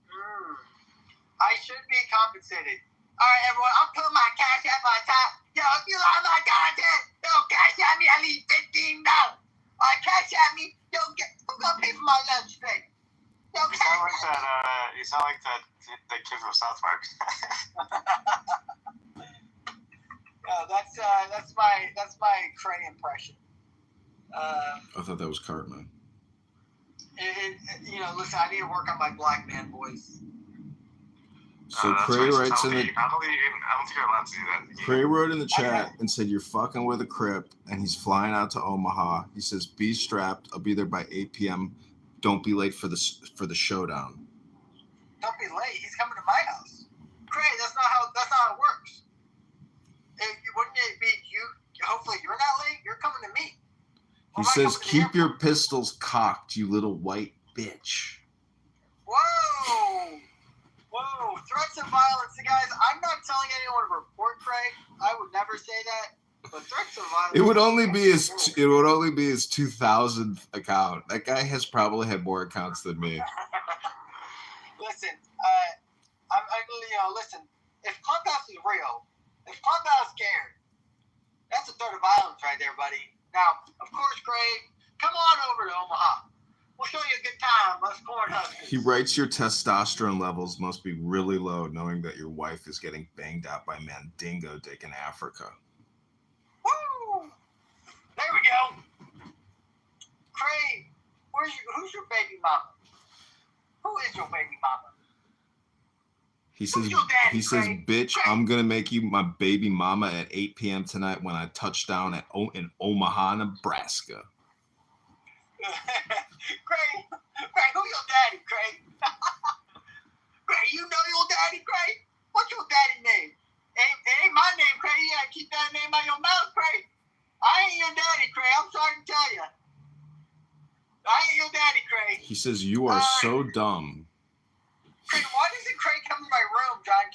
I should be compensated. All right, everyone, I'm putting my cash app on top. Yo, if you like my content, cash at me at least $15. All right, cash at me. Who's gonna pay for my lunch today?
You sound like that. You sound like that kid from South Park.
No, that's my Cray impression.
I thought that was Cartman.
Listen, I need to work on my black man voice.
So Cray writes in the.
I don't think you're allowed to do that.
Cray wrote in the chat and said you're fucking with a Crip, and he's flying out to Omaha. He says, "Be strapped. I'll be there by 8 p.m. Don't be late for the showdown."
Don't be late. He's coming to my house. Cray, that's not how it works. Wouldn't it be you? Hopefully, you're not late. You're coming to me.
He says, "Keep your pistols cocked, you little white bitch."
Whoa! Threats of violence, guys. I'm not telling anyone to report Cray. I would never say that. But threats of violence.
It would only be his 2000th account. That guy has probably had more accounts than me.
Listen, listen. If Clubhouse is real, if Clubhouse cared, that's a threat of violence right there, buddy. Now, of course, Craig, come on over to Omaha. We'll show you a good time, us corn huskers.
He writes your testosterone levels must be really low, knowing that your wife is getting banged out by Mandingo Dick in Africa.
Woo! There we go. Craig, who's your baby mama? Who is your baby mama?
He says,
Craig?
"Bitch,
Craig.
I'm gonna make you my baby mama at 8 p.m. tonight when I touch down in Omaha, Nebraska."
Craig, who your daddy, Craig? Craig, you know your daddy, Craig? What's your daddy name? It ain't my name, Craig. You gotta keep that name out your mouth, Craig. I ain't your daddy, Craig. I'm sorry to tell you. I ain't your daddy, Craig.
He says, "You are so dumb."
Craig, why doesn't Craig come to my room, John?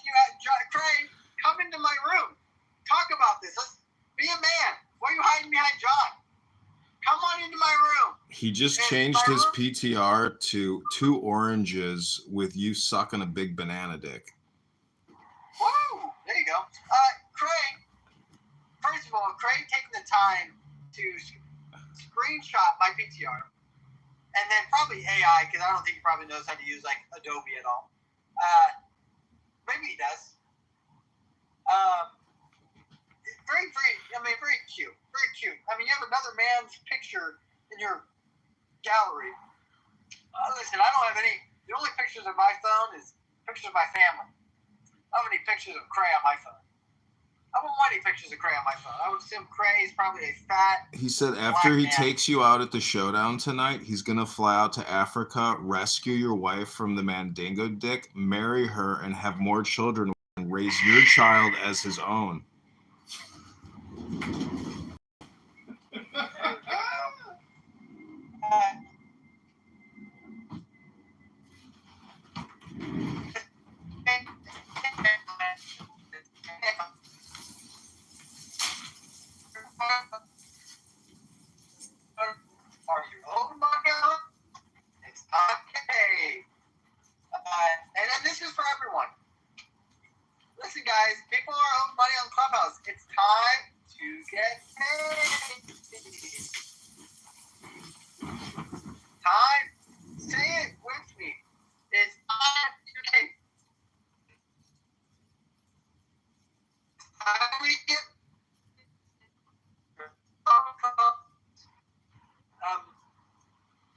Craig, come into my room. Talk about this. Let's be a man. Why are you hiding behind John? Come on into my room.
He just changed his PTR to 2 oranges with you sucking a big banana dick.
Woo! There you go. Craig, first of all, Craig taking the time to screenshot my PTR, and then probably AI, because I don't think he probably knows how to use like Adobe at all. Maybe he does. Very cute. Very cute. I mean, you have another man's picture in your gallery. Listen, I don't have any. The only pictures of my phone is pictures of my family. I don't have any pictures of Cray on my phone. I wouldn't want any pictures of Cray on my phone. I would assume Cray is probably a fat.
He said after he
man.
takes you out at the showdown tonight, he's gonna fly out to Africa, rescue your wife from the Mandingo dick, marry her, and have more children and raise your child as his own.
Are you old, my girl? It's okay. And then this is for everyone. Listen, guys, people are owed money on Clubhouse. It's time to get paid. Time. Say it with me. It's time to get paid. How do we get?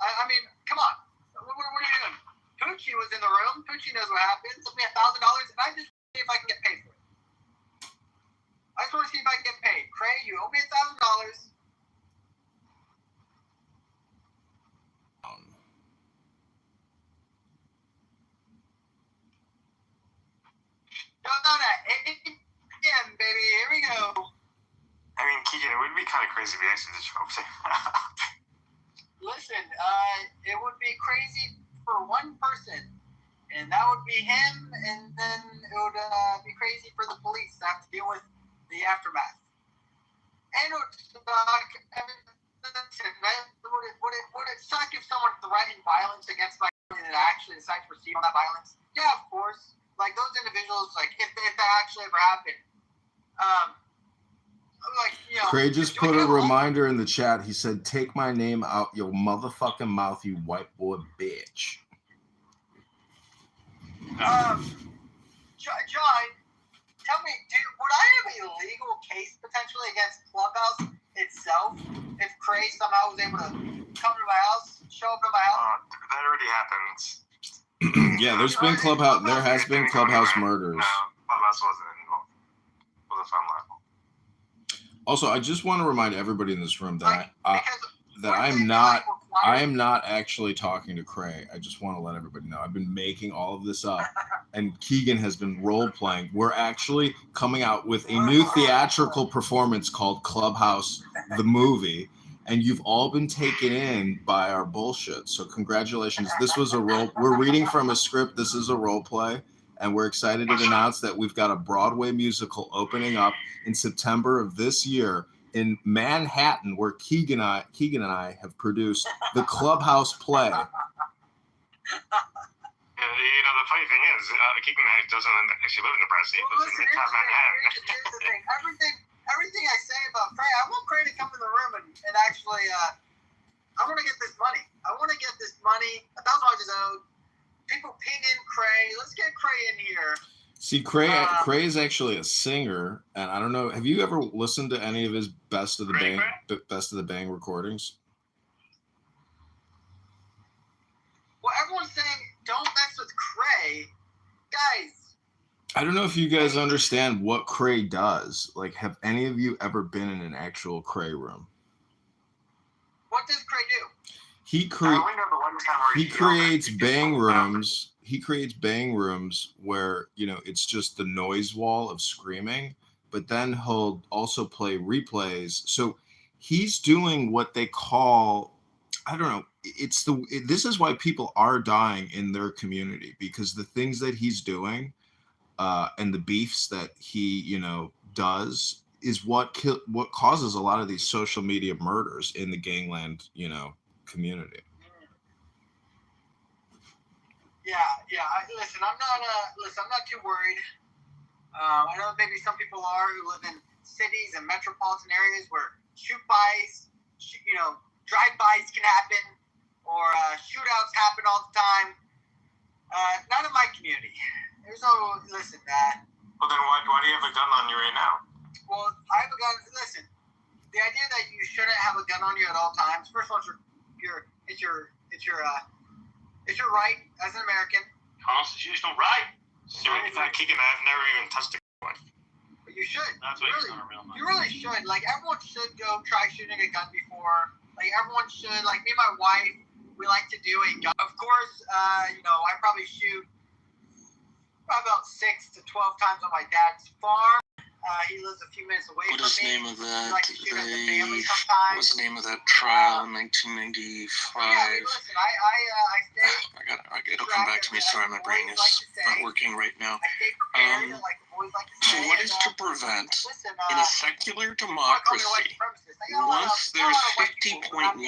I mean, come on. What are you doing? Poochie was in the room. Poochie knows what happened. Took me $1,000, and I just see if I can get paid for it. I just want to see if I can get paid. Cray, you owe me $1,000. Go that again, baby. Here we go.
I mean, Keegan, it would be kind of crazy if he actually did show up.
Listen, it would be crazy for one person, and that would be him, and then it would be crazy for the police to have to deal with the aftermath. And it would suck. I mean, listen, would it suck if someone threatened violence against my family and actually decided to proceed on that violence? Yeah, of course. Like, those individuals, like, if that actually ever happened, like, you know.
Craig just put a reminder in the chat. He said, "Take my name out your motherfucking mouth, you white boy bitch."
John, tell me, would I have a legal case potentially against Clubhouse itself if Cray somehow was able to come to my house, show up at my house?
That already happened.
Yeah, there has been Clubhouse murders.
No, Clubhouse wasn't involved. It was a fun level.
Also, I just want to remind everybody in this room that I
I
am not actually talking to Cray. I just want to let everybody know. I've been making all of this up, and Keegan has been role playing. We're actually coming out with a new theatrical performance called Clubhouse the Movie, and you've all been taken in by our bullshit. So congratulations. This was a role. We're reading from a script. This is a role play. And we're excited to announce that we've got a Broadway musical opening up in September of this year in Manhattan, where Keegan and I have produced the Clubhouse play.
Yeah, the funny thing is, Keegan doesn't actually live in Nebraska. He lives in Midtown Manhattan.
Here's the thing. Everything I say about Cray, I want Cray to come in the room and actually, I want to get this money. I want to get this money. $1,000 is owed. People ping in Cray. Let's get Cray in here.
See, Cray is actually a singer, and I don't know. Have you ever listened to any of his Best of the Bang recordings?
Well, everyone's saying don't mess with Cray, guys.
I don't know if you guys understand what Cray does. Like, have any of you ever been in an actual Cray room?
What does Cray do?
He creates bang rooms. He creates bang rooms where, you know, it's just the noise wall of screaming, but then he'll also play replays. So he's doing what they call, I don't know, this is why people are dying in their community, because the things that he's doing and the beefs that he, you know, does is what causes a lot of these social media murders in the gangland, you know, community.
Yeah. Listen, I'm not too worried. I know maybe some people are who live in cities and metropolitan areas where shoot-bys, drive-bys can happen, or shootouts happen all the time. Not in my community. There's no, listen,
Well, then why do you have a gun on you right now?
well, I have a gun. Listen, the idea that you shouldn't have a gun on you at all times. First of all, it's your right as an American.
Constitutional right.
You're not kicking. I've never even touched a gun.
But you should.
That's why it's not a real
You really should. Like, everyone should go try shooting a gun before. Like, everyone should. Like, me and my wife, we like to do a gun. Of course, I probably shoot about 6 to 12 times on my dad's farm. He lives a few minutes away
What
from
is the
me.
name of that?
We like to shoot at the family
What
sometimes.
was the name of that trial in 1995?
Yeah, I mean, listen, I stay.
It'll come back to me. Sorry, my brain is not working right now.
I stay prepared, like the boys like to
So
say.
what is to prevent
Listen,
in a secular democracy, once there's 50.1%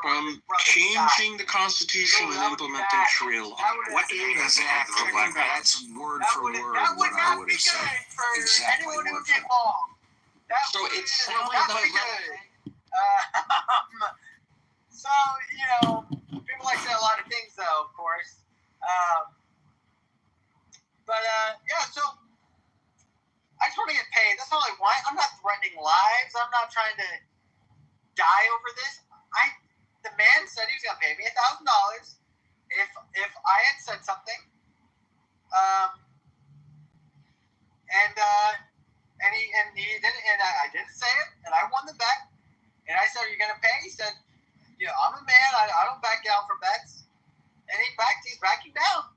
from changing the Constitution and implementing Sharia law?
What exactly? That's word for word what I would have said. Exactly word for word.
So it's
So, people like to say a lot of things, though, of course. So I just want to get paid. That's all I want. I'm not threatening lives. I'm not trying to die over this. The man said he was going to pay me $1,000 if I had said something. And he didn't, and I didn't say it, and I won the bet. And I said, "Are you going to pay?" He said, I'm a man. I don't back down for bets." And he's backing down.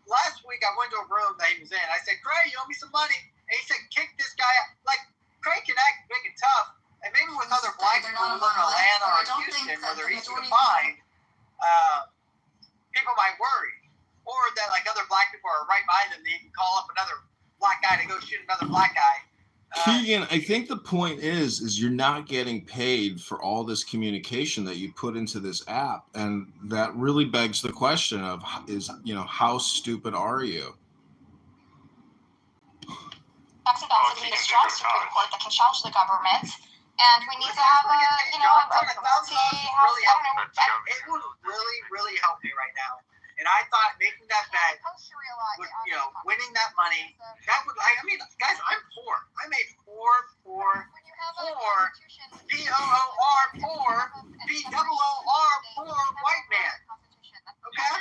Last week I went to a room that he was in. I said, "Craig, you owe me some money." And he said, "Kick this guy out." Like, Craig can act big and tough. And maybe with other black people who live in Atlanta or Houston, where they're easy to find, people might worry. Or that, like, other black people are right by them, they can call up another black guy to go shoot another black guy.
Keegan, I think the point is you're not getting paid for all this communication that you put into this app, and that really begs the question of how stupid are you?
Checks and balances. We need a strong Supreme Court that can challenge the government, and we need to have a multi-house.
It would really, really help me right now. And I thought making that bet, winning that money, that would. I mean, guys, I'm poor. I made poor, POOR, poor white man. Okay.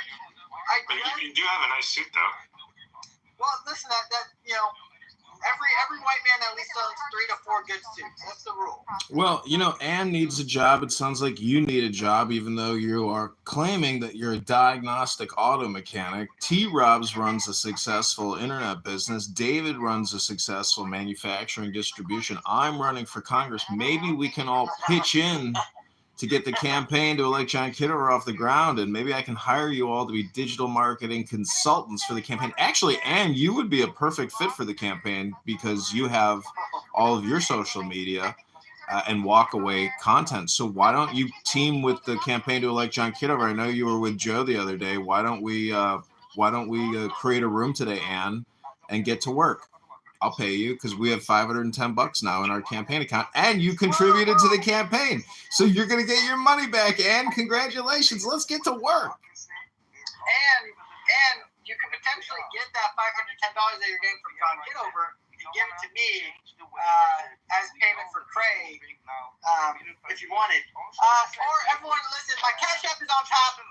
But you do have a nice suit, though.
Well, listen, every white man at least owns 3 to 4 good suits. That's the rule.
Well, Ann needs a job. It sounds like you need a job, even though you are claiming that you're a diagnostic auto mechanic. T-Robs runs a successful internet business. David runs a successful manufacturing distribution. I'm running for Congress. Maybe we can all pitch in to get the campaign to elect John Kitover off the ground, and maybe I can hire you all to be digital marketing consultants for the campaign. Actually, Ann, you would be a perfect fit for the campaign because you have all of your social media and walk-away content. So why don't you team with the campaign to elect John Kitover? I know you were with Joe the other day. Why don't we create a room today, Ann, and get to work? I'll pay you because we have $510 now in our campaign account, and you contributed to the campaign, so you're going to get your money back. And congratulations, let's get to work.
And you can potentially get that $510 that you're getting from John Kitover and give it to me as payment for Craig if you wanted. Or everyone, listen, my Cash App is on top.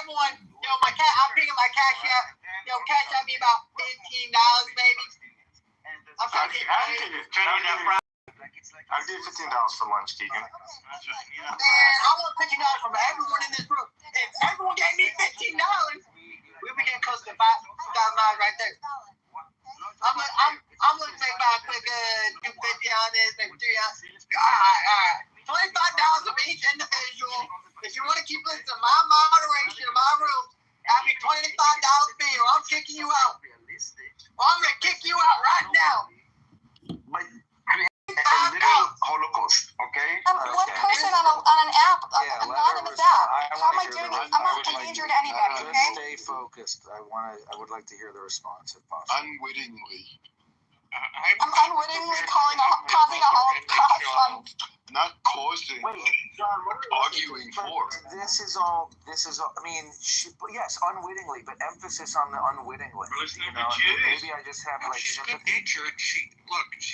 Everyone, I'm picking my Cash App. Cash App me about $15 maybe.
I'll give you $15 for lunch, Keegan.
Man, I want $15 from everyone in this room. If everyone gave me $15, we'd be getting close to $5,000 right there. I'm looking to make about a quick $250 on this, maybe $3. All right. $25 of each individual. If you want to keep listening to my moderation, my rules, I'll be $25 fee, or I'm kicking you out. I'm going to kick you out right now.
But a little Holocaust.
anybody,
Just
okay?
stay focused. I would like to hear the response if possible.
Unwittingly.
I'm unwittingly causing a holocaust on.
Not causing,
Wait,
but
John, what
arguing for.
This is all. I mean, yes, unwittingly, but emphasis on the unwittingly. You know, maybe I just have like
She's good
sympathy.
natured. She's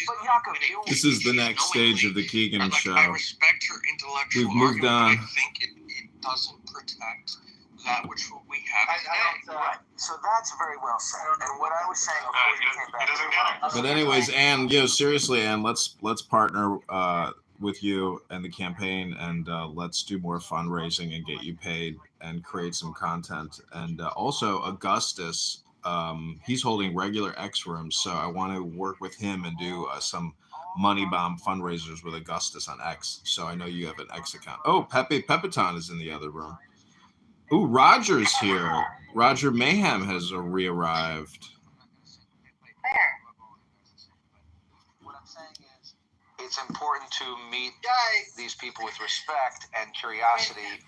But
not
Jakob,
intimidating.
This is the next stage of the Keegan
Like,
show.
I respect her intellectual
We've moved
argument,
on.
but I think it doesn't protect that which we have today.
Right. So that's very well said. And what I was saying before you came back.
He doesn't get it.
But anyways, Ann, seriously, Ann, let's partner with you and the campaign, and let's do more fundraising and get you paid and create some content. And also Augustus, he's holding regular X rooms, so I want to work with him and do some money bomb fundraisers with Augustus on X. So I know you have an X account. Oh, Pepe Pepeton is in the other room. Ooh, Roger's here. Roger Mayhem has re-arrived.
What I'm saying is, it's important to meet these people with respect and curiosity. I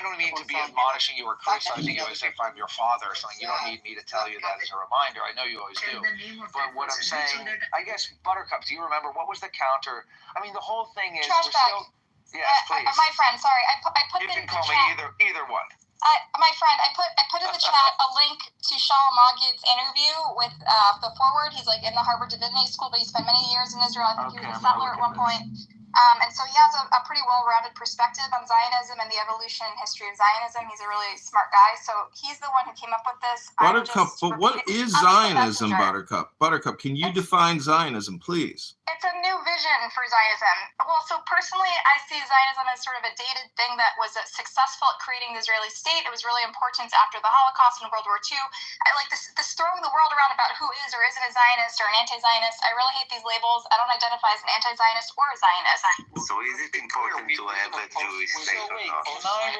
don't mean to be admonishing you or criticizing you as if I'm your father or something. You don't need me to tell you that as a reminder. I know you always do. But what I'm saying, I guess, Buttercup, do you remember what was the counter? I mean, the whole thing is
Trash
we're
bag.
still. Yes, please.
My friend, sorry, I put
You
it
can
in the
call me
chat.
either one.
My friend, I put in the chat a link to Shalom Magid's interview with the forward. He's like in the Harvard Divinity School, but he spent many years in Israel. I think he was a settler at one point. And so he has a pretty well-rounded perspective on Zionism and the evolution and history of Zionism. He's a really smart guy. So he's the one who came up with this.
Buttercup, but what is Zionism, Buttercup? Buttercup, can you define Zionism, please?
It's a new vision for Zionism. Well, so personally, I see Zionism as sort of a dated thing that was successful at creating the Israeli state. It was really important after the Holocaust and World War II. I like this throwing the world around about who is or isn't a Zionist or an anti-Zionist. I really hate these labels. I don't identify as an anti-Zionist or a Zionist.
So is it important to have a Jewish state or not?
I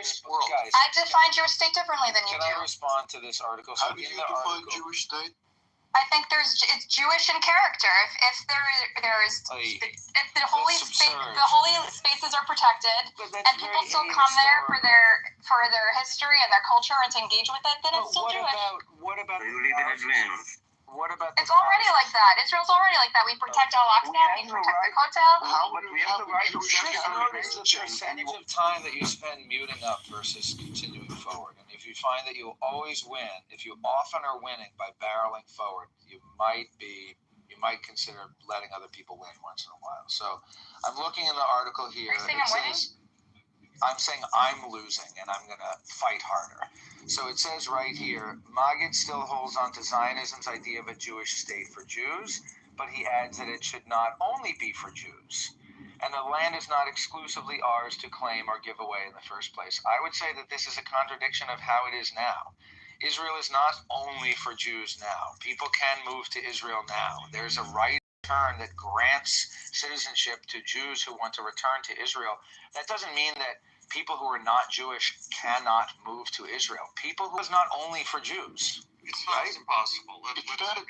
define Jewish state differently than you do.
Can I respond to this article? So
How do you define Jewish state?
I think it's Jewish in character. If the holy spaces are protected and people still come there for their history and their culture and to engage with it, then it's still Jewish.
What about
You live in a dream.
What about
it's already like that. Israel's already like that. We protect Al-Aqsa, we protect the Kotel.
We have the right to
notice the percentage of time that you spend muting up versus continuing forward. And if you find that you always win, if you often are winning by barreling forward, you might consider letting other people win once in a while. So I'm looking in the article here. I'm saying I'm losing and I'm going to fight harder. So it says right here, Magid still holds on to Zionism's idea of a Jewish state for Jews, but he adds that it should not only be for Jews, and the land is not exclusively ours to claim or give away in the first place. I would say that this is a contradiction of how it is now. Israel is not only for Jews now. People can move to Israel now. There's a right of return that grants citizenship to Jews who want to return to Israel. That doesn't mean that people who are not Jewish cannot move to Israel. People who is not only for Jews.
It's not impossible.
It's not a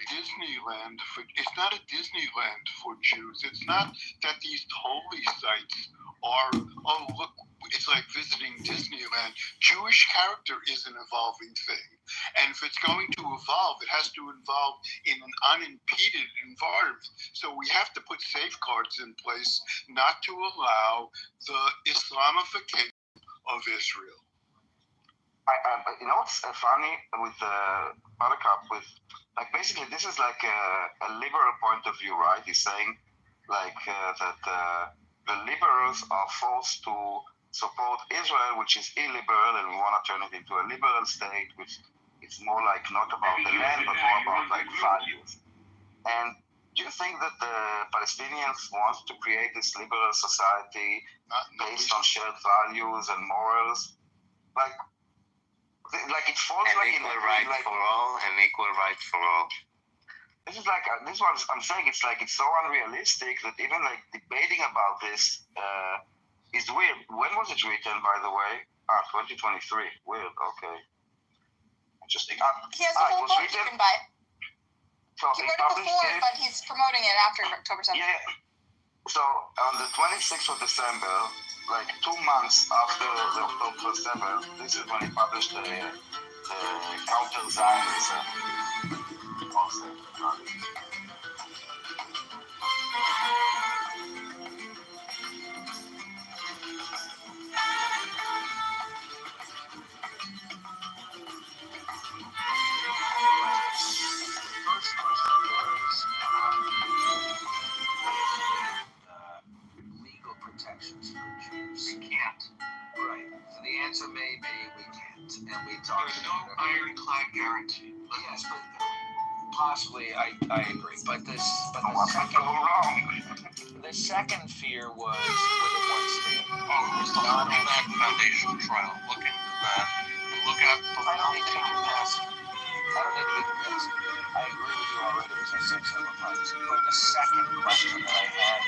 Disneyland for Jews. It's not that these holy sites are, oh, look, it's like visiting Disneyland. Jewish character is an evolving thing. And if it's going to evolve, it has to evolve in an unimpeded environment. So we have to put safeguards in place not to allow the Islamification of Israel.
You know what's funny with Buttercup? Like basically, this is like a liberal point of view, right? He's saying like that the liberals are forced to support Israel, which is illiberal, and we want to turn it into a liberal state, which is more like not about the land, but more about like values. And do you think that the Palestinians want to create this liberal society based on shared values and morals? Like it falls like
equal right for all, and equal right for all.
This is like this one. I'm saying it's like it's so unrealistic that even like debating about this is weird. When was it written, by the way? 2023. Weird. Okay. Interesting.
He has a whole book you can buy.
So
he wrote it before, but he's promoting it after October 7th.
Yeah. So on the 26th of December, like 2 months after the October 7th, this is when he published the counter-Zionism concept.
Legal protections for Jews.
We can't.
Right. So the answer may be we can't, and we talked
There's no
about it.
ironclad guarantee.
Yes, but possibly I agree. But the second fear was with a Weinstein.
Oh, it's the Hollywood Foundation trial. Look into that. And look at the
I don't need to be convinced. I agree with you already, as I said several times. But the second question that I had